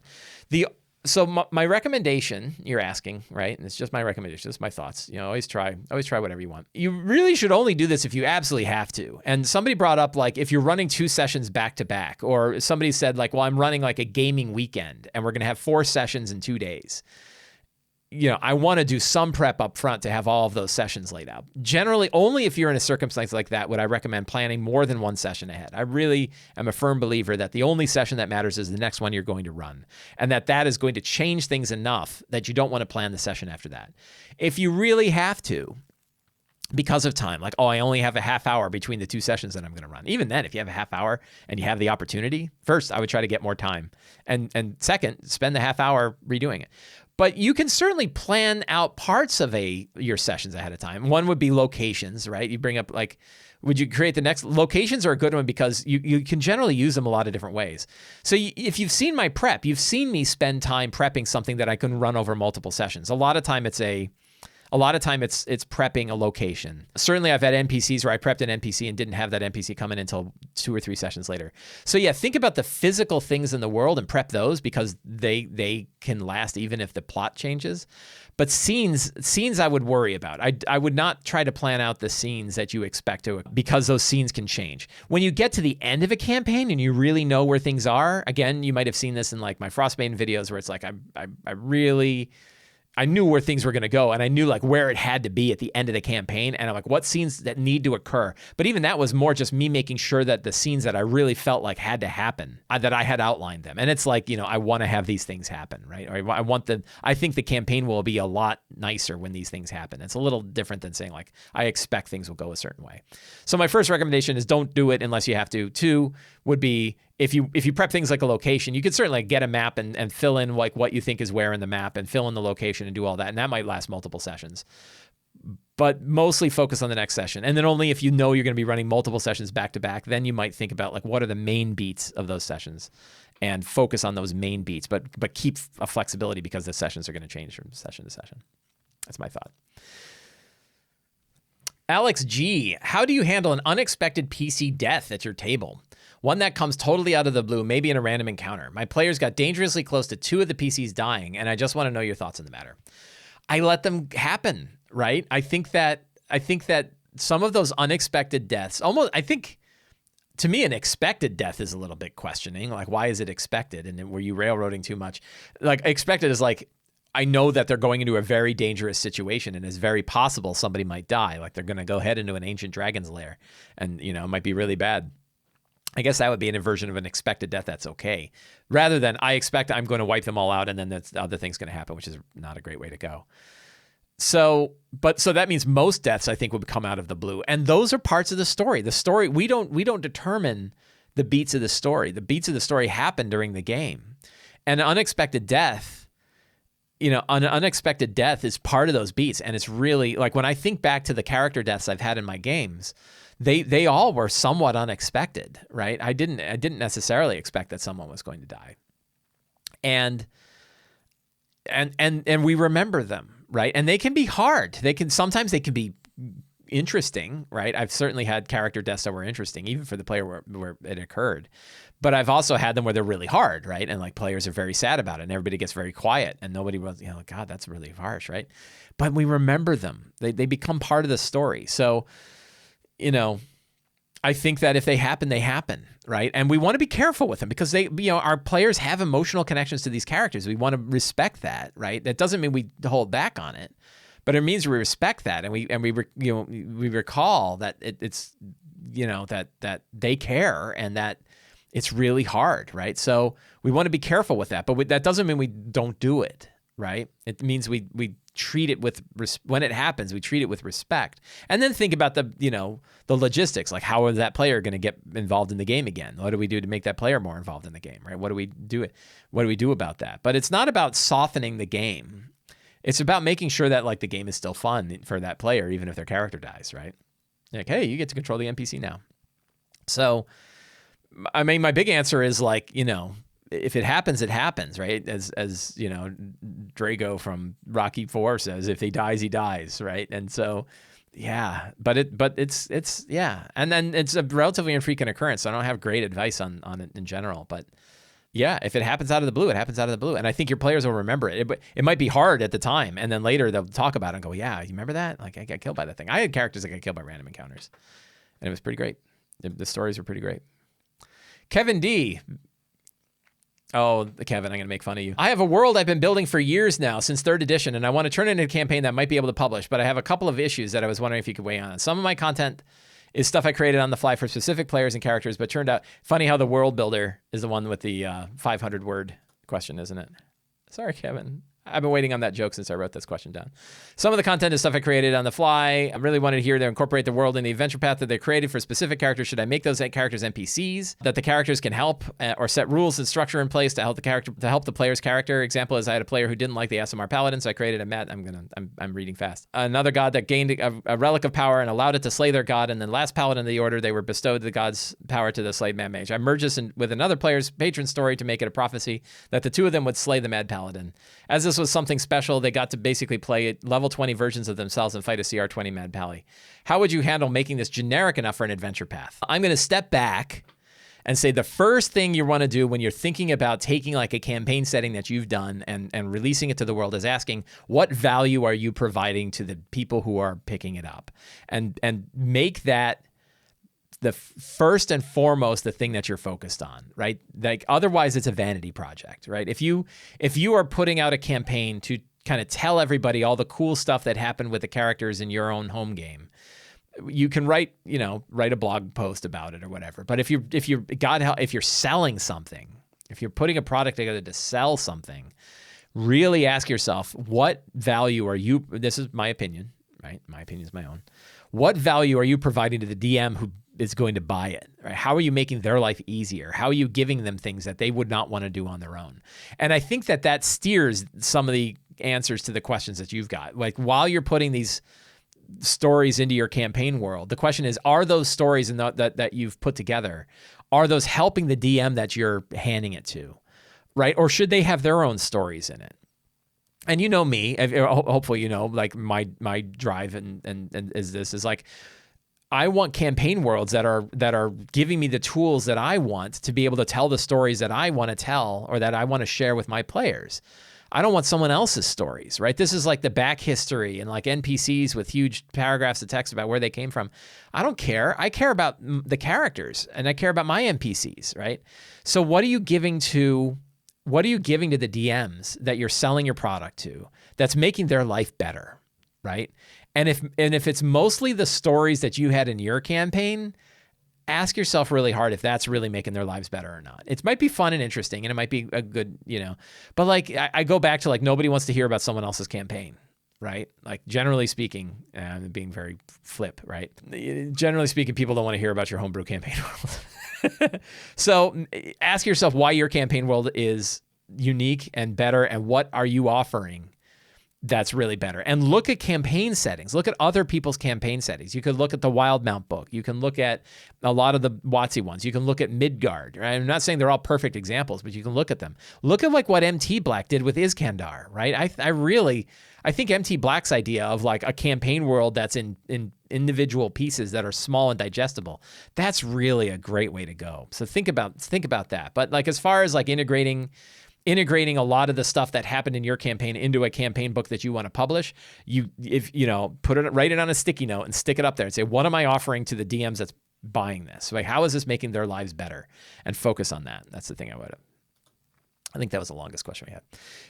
So my recommendation, you're asking, right? And it's just my recommendation. It's my thoughts. Always try whatever you want. You really should only do this if you absolutely have to. And somebody brought up like if you're running 2 sessions back to back, or somebody said like, well, I'm running like a gaming weekend and we're going to have 4 sessions in 2 days. I want to do some prep up front to have all of those sessions laid out. Generally, only if you're in a circumstance like that would I recommend planning more than 1 session ahead. I really am a firm believer that the only session that matters is the next one you're going to run, and that is going to change things enough that you don't want to plan the session after that. If you really have to, because of time, like, I only have a half hour between the 2 sessions that I'm going to run. Even then, if you have a half hour and you have the opportunity, first, I would try to get more time. And second, spend the half hour redoing it. But you can certainly plan out parts of your sessions ahead of time. One would be locations, right? You bring up like, would you create the next locations are a good one because you can generally use them a lot of different ways. So if you've seen my prep, you've seen me spend time prepping something that I can run over multiple sessions. A lot of time it's prepping a location. Certainly I've had NPCs where I prepped an NPC and didn't have that NPC come in until 2 or 3 sessions later. So yeah, think about the physical things in the world and prep those because they can last even if the plot changes. But scenes I would worry about. I would not try to plan out the scenes that you expect to, because those scenes can change. When you get to the end of a campaign and you really know where things are, again, you might have seen this in like my Frostbane videos where it's like I knew where things were going to go, and I knew like where it had to be at the end of the campaign. And I'm like, what scenes that need to occur? But even that was more just me making sure that the scenes that I really felt like had to happen, that I had outlined them. And it's like, I want to have these things happen, right? Or I think the campaign will be a lot nicer when these things happen. It's a little different than saying like, I expect things will go a certain way. So my first recommendation is don't do it unless you have to. 2 would be, if you prep things like a location, you could certainly get a map and fill in like what you think is where in the map and fill in the location and do all that. And that might last multiple sessions, but mostly focus on the next session. And then only if you know you're going to be running multiple sessions back to back, then you might think about like, what are the main beats of those sessions and focus on those main beats, but keep a flexibility because the sessions are going to change from session to session. That's my thought. Alex G., how do you handle an unexpected PC death at your table? One that comes totally out of the blue, maybe in a random encounter. My players got dangerously close to 2 of the PCs dying, and I just want to know your thoughts on the matter. I let them happen, right? I think that some of those unexpected deaths, to me, an expected death is a little bit questioning. Like, why is it expected? And were you railroading too much? Like, expected is like, I know that they're going into a very dangerous situation and it's very possible somebody might die. Like, they're going to go head into an ancient dragon's lair and, it might be really bad. I guess that would be an inversion of an expected death that's okay, rather than I expect I'm going to wipe them all out and then the other thing's going to happen, which is not a great way to go. So that means most deaths I think would come out of the blue, and those are parts of the story. The story we don't determine the beats of the story. The beats of the story happen during the game. And unexpected death, an unexpected death is part of those beats. And it's really, like, when I think back to the character deaths I've had in my games, they all were somewhat unexpected, right? I didn't necessarily expect that someone was going to die. And we remember them, right? And they can be hard. Sometimes they can be interesting, right? I've certainly had character deaths that were interesting, even for the player where it occurred. But I've also had them where they're really hard, right? And like players are very sad about it, and everybody gets very quiet, and nobody was, God, that's really harsh, right? But we remember them. They become part of the story. So, I think that if they happen, they happen, right? And we want to be careful with them because our players have emotional connections to these characters. We want to respect that, right? That doesn't mean we hold back on it, but it means we respect that, and we recall that it's that they care and that it's really hard, right? So we want to be careful with that, but that doesn't mean we don't do it, right? It means we treat it with when it happens, we treat it with respect, and then think about the logistics, like how is that player going to get involved in the game again? What do we do to make that player more involved in the game, right? What do we do about that? But it's not about softening the game. It's about making sure that like the game is still fun for that player, even if their character dies, right? Like, hey, you get to control the NPC now. So, I mean, my big answer is like, if it happens, it happens, right? As Drago from Rocky IV says, if he dies, right? And so, yeah, but it's yeah, and then it's a relatively infrequent occurrence. So I don't have great advice on it in general, but yeah, if it happens out of the blue, it happens out of the blue, and I think your players will remember it. It might be hard at the time, and then later they'll talk about it and go, yeah, you remember that? Like I got killed by that thing. I had characters that got killed by random encounters, and it was pretty great. The stories were pretty great. Kevin D. Oh, Kevin, I'm going to make fun of you. I have a world I've been building for years now, since 3rd edition, and I want to turn it into a campaign that I might be able to publish, but I have a couple of issues that I was wondering if you could weigh on. Some of my content is stuff I created on the fly for specific players and characters, but turned out funny how the world builder is the one with the 500-word question, isn't it? Sorry, Kevin. I've been waiting on that joke since I wrote this question down. Some of the content is stuff I created on the fly. I really wanted to hear to incorporate the world in the adventure path that they created for specific characters. Should I make those characters NPCs that the characters can help, or set rules and structure in place to help the player's character? Example is I had a player who didn't like the SMR paladin, so I created a I'm reading fast. Another god that gained a relic of power and allowed it to slay their god, and then last paladin of the order, they were bestowed the god's power to the slayed mad mage. I merged this with another player's patron story to make it a prophecy that the two of them would slay the mad paladin. As this was something special, they got to basically play level 20 versions of themselves and fight a CR20 Mad Pally. How would you handle making this generic enough for an adventure path? I'm going to step back and say the first thing you want to do when you're thinking about taking like a campaign setting that you've done and releasing it to the world is asking, what value are you providing to the people who are picking it up? And make that the first and foremost the thing that you're focused on, right? Like otherwise it's a vanity project, right? If you are putting out a campaign to kind of tell everybody all the cool stuff that happened with the characters in your own home game, you can write a blog post about it or whatever. But if you're selling something, if you're putting a product together to sell something, really ask yourself, what value are you, this is my opinion, right? My opinion is my own. What value are you providing to the DM who is going to buy it? Right? How are you making their life easier? How are you giving them things that they would not want to do on their own? And I think that steers some of the answers to the questions that you've got. Like while you're putting these stories into your campaign world, the question is, are those stories that you've put together, are those helping the DM that you're handing it to, right? Or should they have their own stories in it? And you know me, hopefully like my drive and is like, I want campaign worlds that are giving me the tools that I want to be able to tell the stories that I want to tell or that I want to share with my players. I don't want someone else's stories, right? This is like the back history and like NPCs with huge paragraphs of text about where they came from. I don't care. I care about the characters and I care about my NPCs, right? So what are you giving to the DMs that you're selling your product to that's making their life better, right? And if it's mostly the stories that you had in your campaign, ask yourself really hard if that's really making their lives better or not. It might be fun and interesting, and it might be a good, but like I go back to like nobody wants to hear about someone else's campaign, right? Like generally speaking, being very flip, right? Generally speaking, people don't want to hear about your homebrew campaign world. So ask yourself why your campaign world is unique and better, and what are you offering that's really better. And look at campaign settings. Look at other people's campaign settings. You could look at the Wildmount book. You can look at a lot of the WotC ones. You can look at Midgard. Right? I'm not saying they're all perfect examples, but you can look at them. Look at like what MT Black did with Iskandar, right? I think MT Black's idea of like a campaign world that's in individual pieces that are small and digestible, that's really a great way to go. So think about that. But like as far as like integrating a lot of the stuff that happened in your campaign into a campaign book that you want to publish, write it on a sticky note and stick it up there and say, what am I offering to the DMs that's buying this? Like, how is this making their lives better? And focus on that. That's the thing I think that was the longest question we had.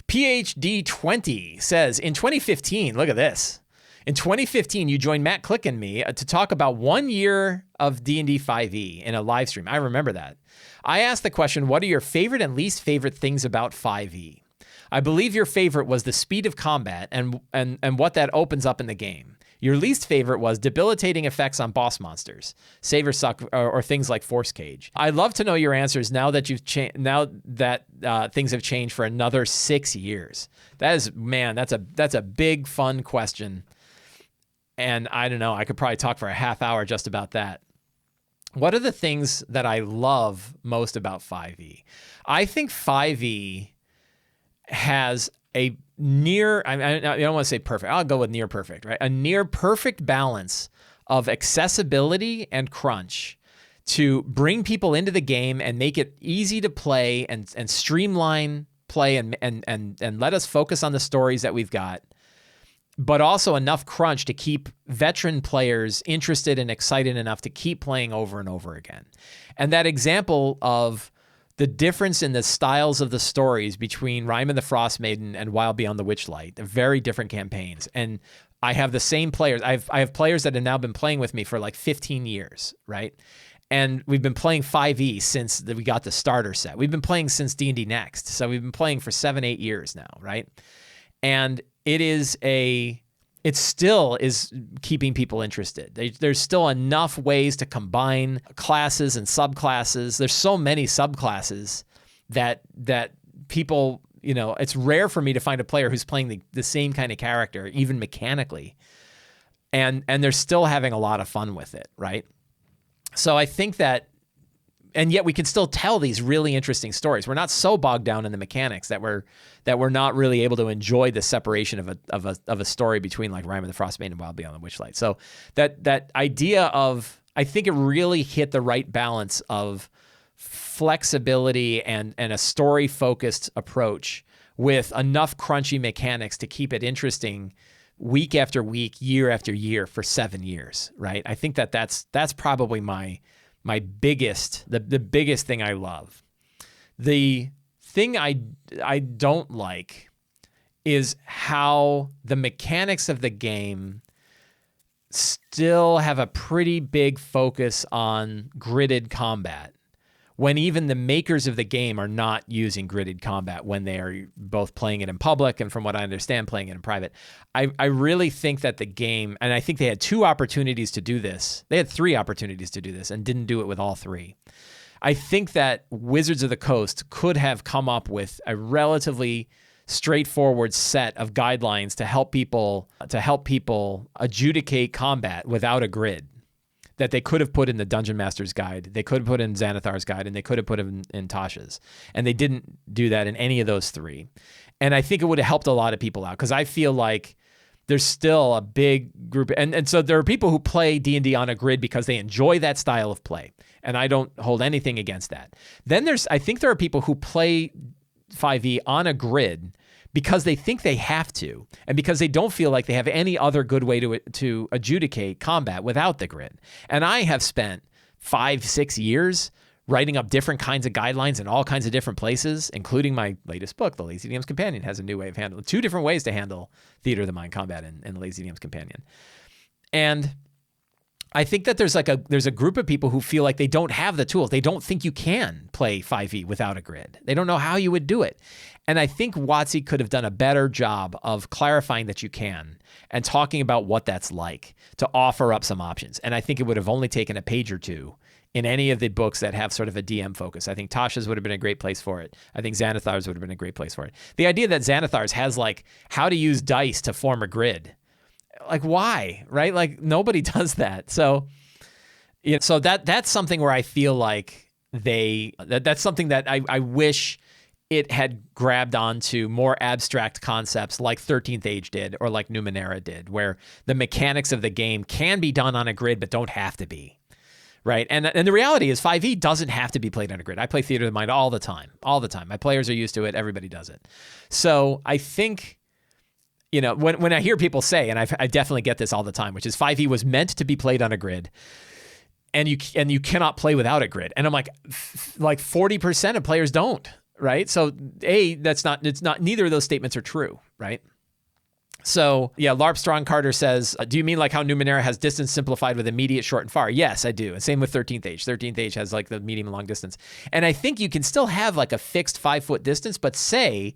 PhD20 says, in 2015, look at this. In 2015, you joined Matt Click and me to talk about 1 year of D&D 5e in a live stream. I remember that. I asked the question, what are your favorite and least favorite things about 5e? I believe your favorite was the speed of combat and what that opens up in the game. Your least favorite was debilitating effects on boss monsters, save or suck, or things like Force Cage. I'd love to know your answers now that things have changed for another 6 years. That's a big fun question. And I don't know, I could probably talk for a half hour just about that. What are the things that I love most about 5e? I think 5e has a near, I don't want to say perfect, I'll go with near perfect, right? A near perfect balance of accessibility and crunch to bring people into the game and make it easy to play and streamline play and let us focus on the stories that we've got, but also enough crunch to keep veteran players interested and excited enough to keep playing over and over again. And that example of the difference in the styles of the stories between Ryman the Frost Maiden and Wild Beyond the Witchlight, they're very different campaigns. And I have the same players. I have players that have now been playing with me for like 15 years, right? And we've been playing 5e since we got the starter set. We've been playing since D&D Next. So we've been playing for 7-8 years now, right? And it still is keeping people interested. There's still enough ways to combine classes and subclasses. There's so many subclasses that people, it's rare for me to find a player who's playing the same kind of character, even mechanically. And they're still having a lot of fun with it, right? So I think that, and yet we can still tell these really interesting stories. We're not so bogged down in the mechanics that we're not really able to enjoy the separation of a story between like Ryman the Frostbane and Wild Beyond the Witchlight. So that idea of, I think it really hit the right balance of flexibility and a story focused approach with enough crunchy mechanics to keep it interesting week after week, year after year for 7 years, right? I think that's probably my biggest, the biggest thing I love. The thing I don't like is how the mechanics of the game still have a pretty big focus on gridded combat, when even the makers of the game are not using gridded combat when they are both playing it in public and, from what I understand, playing it in private. I really think that the game, and I think they had 2 opportunities to do this. They had 3 opportunities to do this and didn't do it with all 3. I think that Wizards of the Coast could have come up with a relatively straightforward set of guidelines to help people adjudicate combat without a grid, that they could have put in the Dungeon Master's Guide, they could have put in Xanathar's Guide, and they could have put in Tasha's. And they didn't do that in any of those 3. And I think it would have helped a lot of people out, because I feel like there's still a big group. And so there are people who play D&D on a grid because they enjoy that style of play. And I don't hold anything against that. Then I think there are people who play 5e on a grid because they think they have to, and because they don't feel like they have any other good way to adjudicate combat without the grid. And I have spent 5-6 years writing up different kinds of guidelines in all kinds of different places, including my latest book, The Lazy DM's Companion, has a new way of handling 2 different ways to handle Theater of the Mind combat in The Lazy DM's Companion. And I think that there's a group of people who feel like they don't have the tools. They don't think you can play 5e without a grid. They don't know how you would do it. And I think WotC could have done a better job of clarifying that you can and talking about what that's like to offer up some options. And I think it would have only taken a page or 2 in any of the books that have sort of a DM focus. I think Tasha's would have been a great place for it. I think Xanathar's would have been a great place for it. The idea that Xanathar's has like how to use dice to form a grid. Like why, right? Like nobody does that. So, so that's something where I feel like that's something that I wish it had grabbed onto more abstract concepts like 13th Age did or like Numenera did, where the mechanics of the game can be done on a grid but don't have to be. Right. And the reality is 5e doesn't have to be played on a grid. I play Theater of the Mind all the time. My players are used to it. Everybody does it. So I think, when I hear people say, and I definitely get this all the time, which is 5e was meant to be played on a grid and you cannot play without a grid. And I'm like 40% of players don't. Right. So neither of those statements are true. Right. So, yeah, LARP Strong Carter says, do you mean like how Numenera has distance simplified with immediate, short, and far? Yes, I do. And same with 13th Age. 13th Age has like the medium and long distance. And I think you can still have like a fixed 5-foot distance, but say,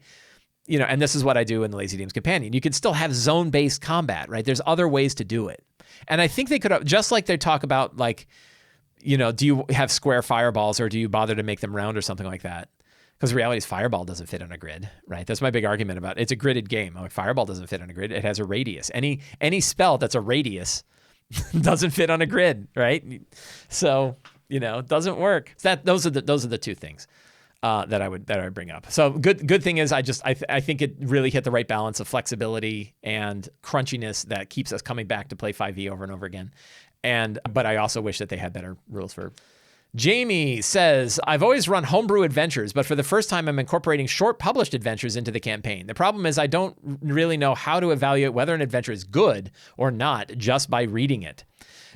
and this is what I do in the Lazy DM's Companion, you can still have zone-based combat, right? There's other ways to do it. And I think they could have, just like they talk about like, do you have square fireballs or do you bother to make them round or something like that? Because the reality is Fireball doesn't fit on a grid, right? That's my big argument about it. It's a gridded game. Like Fireball doesn't fit on a grid. It has a radius. Any spell that's a radius doesn't fit on a grid, right? So, it doesn't work. Those are the two things that I would bring up. So good thing is I think it really hit the right balance of flexibility and crunchiness that keeps us coming back to play 5e over and over again. But I also wish that they had better rules for. Jamie says, I've always run homebrew adventures, but for the first time, I'm incorporating short published adventures into the campaign. The problem is I don't really know how to evaluate whether an adventure is good or not just by reading it.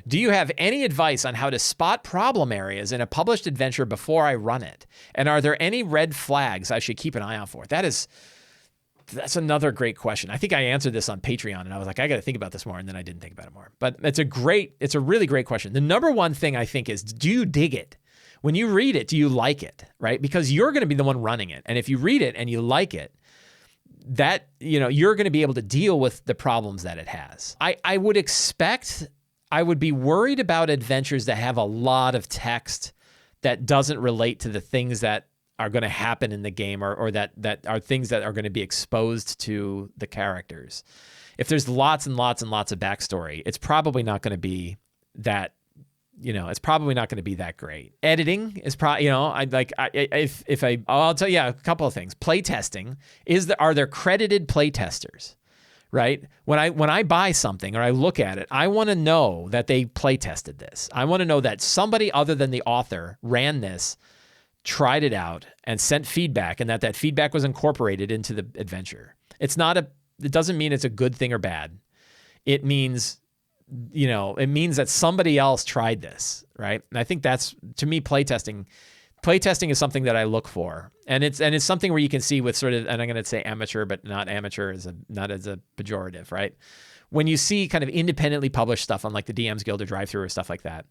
Do you have any advice on how to spot problem areas in a published adventure before I run it? And are there any red flags I should keep an eye out for? That's another great question. I think I answered this on Patreon and I was like, I got to think about this more. And then I didn't think about it more, but it's a really great question. The number one thing I think is, do you dig it? When you read it, do you like it? Right? Because you're going to be the one running it. And if you read it and you like it, that, you're going to be able to deal with the problems that it has. I would be worried about adventures that have a lot of text that doesn't relate to the things that are going to happen in the game or that are things that are going to be exposed to the characters. If there's lots and lots and lots of backstory, it's probably not going to be that, it's probably not going to be that great. Editing is probably, I'll tell you a couple of things. Playtesting are there credited playtesters, right? When I buy something or I look at it, I want to know that they playtested this. I want to know that somebody other than the author ran this, tried it out, and sent feedback, and that feedback was incorporated into the adventure. It doesn't mean it's a good thing or bad. It means, that somebody else tried this, right? And I think that's, to me, playtesting is something that I look for. And it's something where you can see with sort of, and I'm going to say amateur, but not amateur not as a pejorative, right? When you see kind of independently published stuff on like the DM's Guild or Drive-Thru or stuff like that,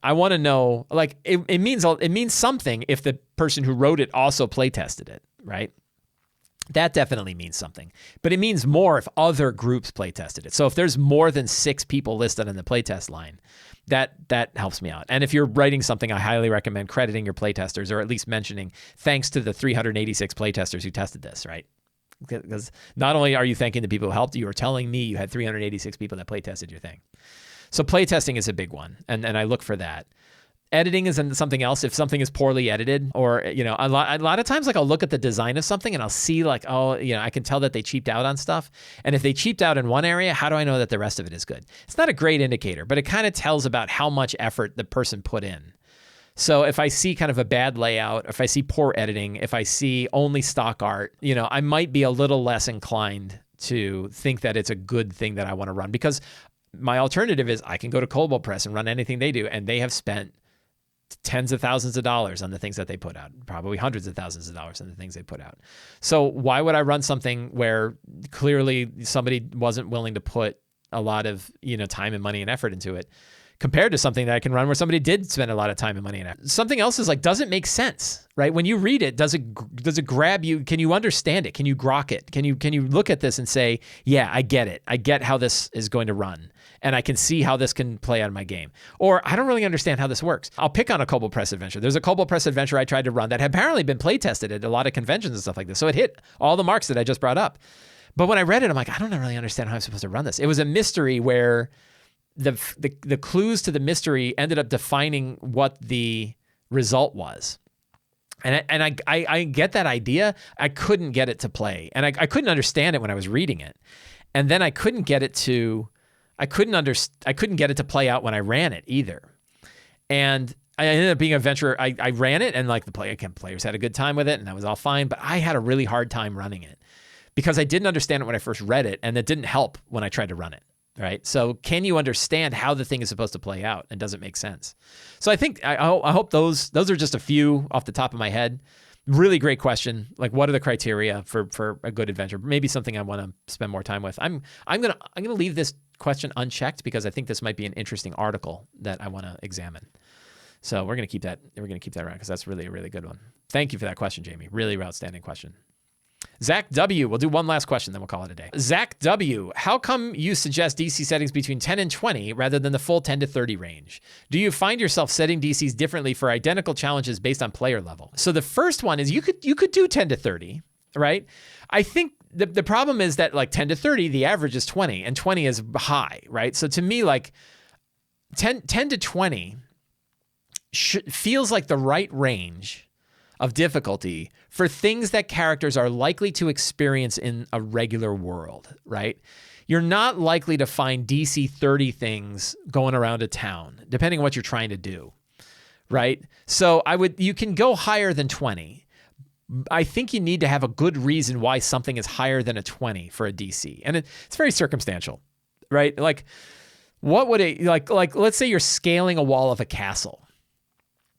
I want to know, like, it means something if the person who wrote it also play tested it, right? That definitely means something. But it means more if other groups play tested it. So if there's more than 6 people listed on the playtest line, that helps me out. And if you're writing something, I highly recommend crediting your playtesters, or at least mentioning thanks to the 386 playtesters who tested this, right? Because not only are you thanking the people who helped you, are telling me you had 386 people that playtested your thing. So playtesting is a big one, and I look for that. Editing is something else. If something is poorly edited, or a lot of times, like I'll look at the design of something and I'll see like, I can tell that they cheaped out on stuff. And if they cheaped out in one area, how do I know that the rest of it is good? It's not a great indicator, but it kind of tells about how much effort the person put in. So if I see kind of a bad layout, if I see poor editing, if I see only stock art, I might be a little less inclined to think that it's a good thing that I want to run, because my alternative is I can go to Cobalt Press and run anything they do, and they have spent tens of thousands of dollars on the things that they put out, probably hundreds of thousands of dollars on the things they put out. So why would I run something where clearly somebody wasn't willing to put a lot of, time and money and effort into it? compared to something that I can run where somebody did spend a lot of time and money and effort. Something else is like, does it make sense, right? When you read it, does it grab you? Can you understand it? Can you grok it? Can you look at this and say, yeah, I get it. I get how this is going to run, and I can see how this can play out in my game. Or I don't really understand how this works. I'll pick on a Kobold Press adventure. There's a Kobold Press adventure I tried to run that had apparently been play tested at a lot of conventions and stuff like this. So it hit all the marks that I just brought up. But when I read it, I'm like, I don't really understand how I'm supposed to run this. It was a mystery where the clues to the mystery ended up defining what the result was. And I get that idea. I couldn't get it to play. And I couldn't understand it when I was reading it. And then I couldn't get it to get it to play out when I ran it either. And I ended up being a venture. I ran it, and like the players had a good time with it, and that was all fine. But I had a really hard time running it because I didn't understand it when I first read it, and it didn't help when I tried to run it. Right. So can you understand how the thing is supposed to play out, and does it make sense? So I think I hope those are just a few off the top of my head. Really great question. Like, what are the criteria for a good adventure? Maybe something I want to spend more time with. I'm gonna leave this question unchecked because I think this might be an interesting article that I want to examine. So we're gonna keep that around because that's really a really good one. Thank you for that question, Jamie. Really outstanding question. Zach W. We'll do one last question, then we'll call it a day. Zach W. How come you suggest DC settings between 10 and 20 rather than the full 10 to 30 range? Do you find yourself setting DCs differently for identical challenges based on player level? So the first one is you could do 10 to 30, right? I think the problem is that like 10 to 30, the average is 20, and 20 is high, right? So to me, like 10 to 20 feels like the right range of difficulty for things that characters are likely to experience in a regular world, right? You're not likely to find DC 30 things going around a town, depending on what you're trying to do, right? So you can go higher than 20. I think you need to have a good reason why something is higher than a 20 for a DC. And it's very circumstantial, right? Like, what would it, like, let's say you're scaling a wall of a castle,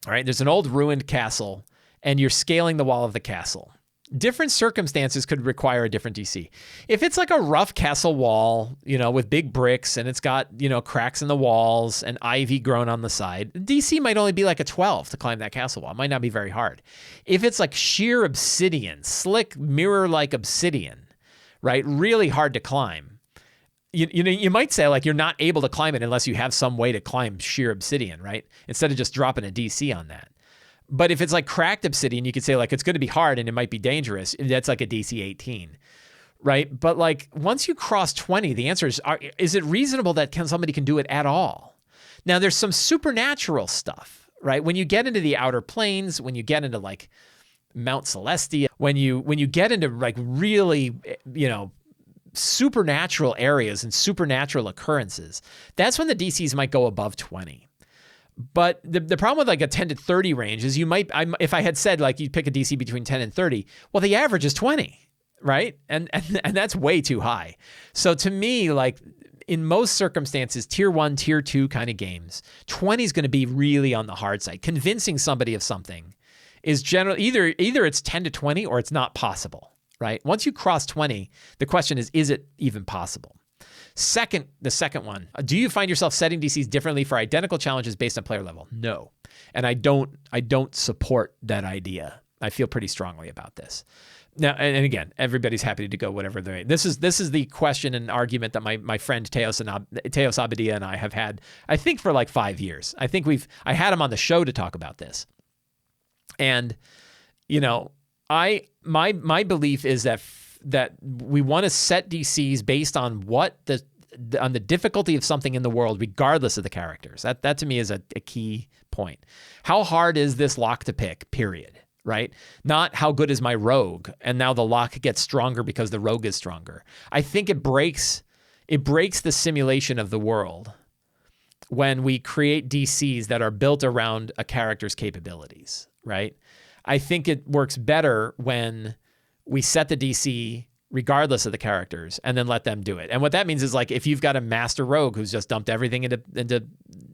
all right? There's an old ruined castle, and you're scaling the wall of the castle. Different circumstances could require a different DC. If it's like a rough castle wall, with big bricks, and it's got, cracks in the walls and ivy grown on the side, DC might only be like a 12 to climb that castle wall. It might not be very hard. If it's like sheer obsidian, slick mirror-like obsidian, right? Really hard to climb. You might say like you're not able to climb it unless you have some way to climb sheer obsidian, right? Instead of just dropping a DC on that. But if it's like cracked obsidian, you could say like it's going to be hard and it might be dangerous. That's like a DC 18, right? But like once you cross 20, the answer is it reasonable that somebody can do it at all? Now there's some supernatural stuff, right? When you get into the outer planes, when you get into like Mount Celestia, when you get into like really, supernatural areas and supernatural occurrences, that's when the DCs might go above 20. But the problem with like a 10 to 30 range is if I had said like you'd pick a DC between 10 and 30, well, the average is 20, right? And that's way too high. So to me, like in most circumstances, tier 1, tier 2 kind of games, 20 is going to be really on the hard side. Convincing somebody of something is generally either it's 10 to 20 or it's not possible, right? Once you cross 20, the question is it even possible? The second one, do you find yourself setting DCs differently for identical challenges based on player level? No. And I don't support that idea. I feel pretty strongly about this. Now, and again, everybody's happy to go whatever they. This is the question and argument that my friend Teos Abadia and I have had, I think, for like 5 years. I think I had him on the show to talk about this. And, my belief is that we want to set DCs based on on the difficulty of something in the world, regardless of the characters. That to me is a key point. How hard is this lock to pick, period, right? Not how good is my rogue, and now the lock gets stronger because the rogue is stronger. I think it breaks the simulation of the world when we create DCs that are built around a character's capabilities, right? I think it works better when we set the DC regardless of the characters and then let them do it. And what that means is like if you've got a master rogue who's just dumped everything into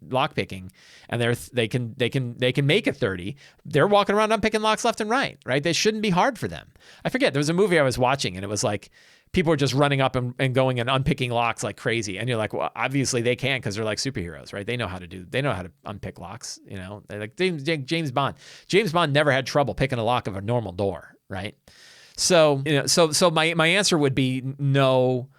lockpicking and they can make it 30, they're walking around unpicking locks left and right? They shouldn't be hard for them. I forget, there was a movie I was watching and it was like people are just running up and going and unpicking locks like crazy. And you're like, well, obviously they can because they're like superheroes, right? They know how to unpick locks, you know? They're like James Bond. James Bond never had trouble picking a lock of a normal door, right? So, you know, so my answer would be no.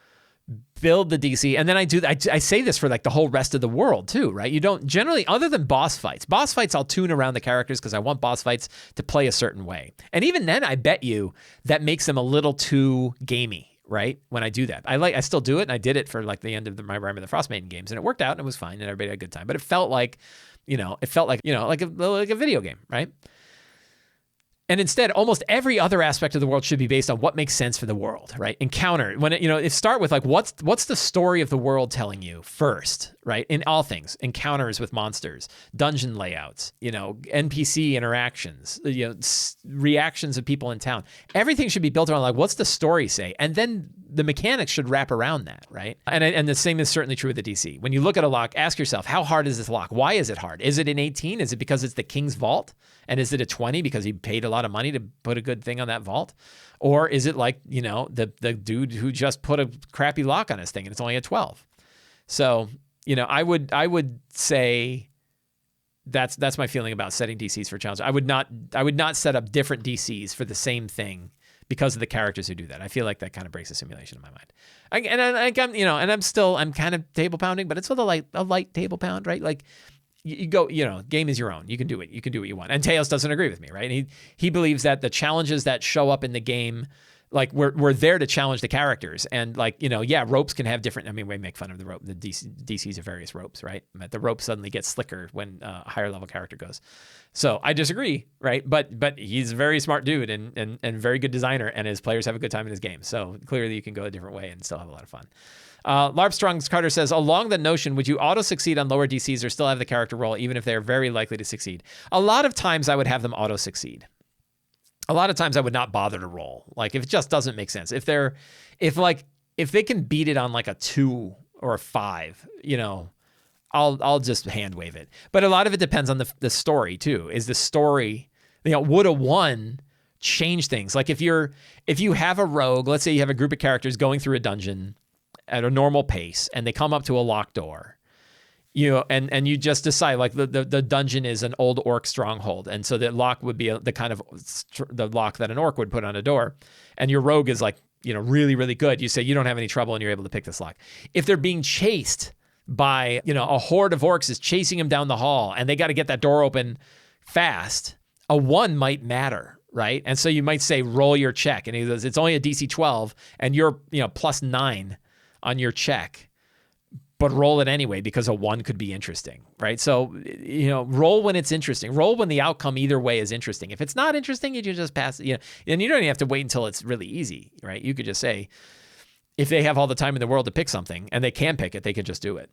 Build the DC, and then I say this for like the whole rest of the world too, right? You don't generally, other than boss fights, I'll tune around the characters because I want boss fights to play a certain way. And even then, I bet you that makes them a little too gamey, right? When I do that, I still do it, and I did it for like the end of my Rime of the Frostmaiden games, and it worked out, and it was fine, and everybody had a good time. But it felt like, like a video game, right? And instead, almost every other aspect of the world should be based on what makes sense for the world, right? Encounter, start with like, what's the story of the world telling you first, right? In all things, encounters with monsters, dungeon layouts, NPC interactions, reactions of people in town. Everything should be built around like, what's the story say? And then the mechanics should wrap around that, right? And the same is certainly true with the DC. When you look at a lock, ask yourself, how hard is this lock? Why is it hard? Is it an 18? Is it because it's the King's Vault? And is it a 20 because he paid a lot of money to put a good thing on that vault? Or is it like, the dude who just put a crappy lock on his thing and it's only a 12? So, I would say that's my feeling about setting DCs for challenge. I would not set up different DCs for the same thing because of the characters who do that. I feel like that kind of breaks the simulation in my mind. I'm kind of table pounding, but it's with a light table pound, right? Like, you go, game is your own. You can do it. You can do what you want. And Teos doesn't agree with me, right? He believes that the challenges that show up in the game, like we're there to challenge the characters. And like, ropes can have different, we make fun of the rope, the DCs of various ropes, right? The rope suddenly gets slicker when a higher level character goes. So I disagree, right? But he's a very smart dude and very good designer, and his players have a good time in his game. So clearly you can go a different way and still have a lot of fun. Larpstrong's Carter says, along the notion, would you auto-succeed on lower DCs or still have the character roll, even if they're very likely to succeed? A lot of times I would have them auto-succeed. A lot of times I would not bother to roll. Like, if it just doesn't make sense. If they can beat it on like a 2 or a 5, I'll just hand wave it. But a lot of it depends on the story too. Is the story, would a 1 change things? Like if you have a rogue, let's say you have a group of characters going through a dungeon at a normal pace, and they come up to a locked door, and you just decide like the dungeon is an old orc stronghold, and so the lock would be the kind of the lock that an orc would put on a door, and your rogue is like really, really good. You say you don't have any trouble, and you're able to pick this lock. If they're being chased by a horde of orcs is chasing them down the hall, and they got to get that door open fast, a 1 might matter. Right. And so you might say, roll your check. And he goes, it's only a DC 12 and you're, plus 9 on your check, but roll it anyway because a 1 could be interesting. Right. So, roll when it's interesting. Roll when the outcome either way is interesting. If it's not interesting, you just pass it. And you don't even have to wait until it's really easy. Right. You could just say, if they have all the time in the world to pick something and they can pick it, they could just do it.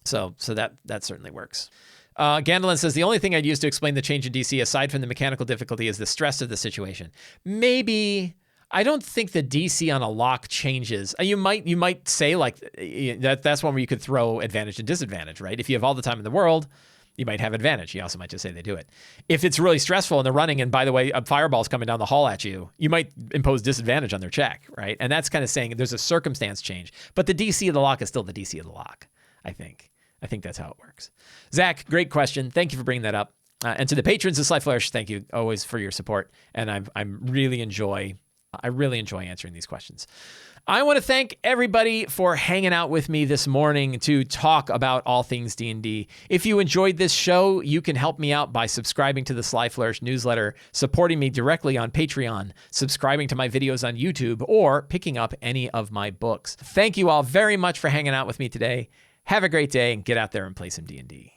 So that certainly works. Gandalin says, the only thing I'd use to explain the change in DC aside from the mechanical difficulty is the stress of the situation. Maybe, I don't think the DC on a lock changes. You might say like that's one where you could throw advantage and disadvantage, right? If you have all the time in the world, you might have advantage. You also might just say they do it. If it's really stressful and they're running, and by the way, a fireball's coming down the hall at you, you might impose disadvantage on their check, right? And that's kind of saying there's a circumstance change. But the DC of the lock is still the DC of the lock, I think. I think that's how it works. Zach, great question. Thank you for bringing that up. And to the patrons of Sly Flourish, thank you always for your support. And I really enjoy answering these questions. I want to thank everybody for hanging out with me this morning to talk about all things D&D. If you enjoyed this show, you can help me out by subscribing to the Sly Flourish newsletter, supporting me directly on Patreon, subscribing to my videos on YouTube, or picking up any of my books. Thank you all very much for hanging out with me today. Have a great day and get out there and play some D&D.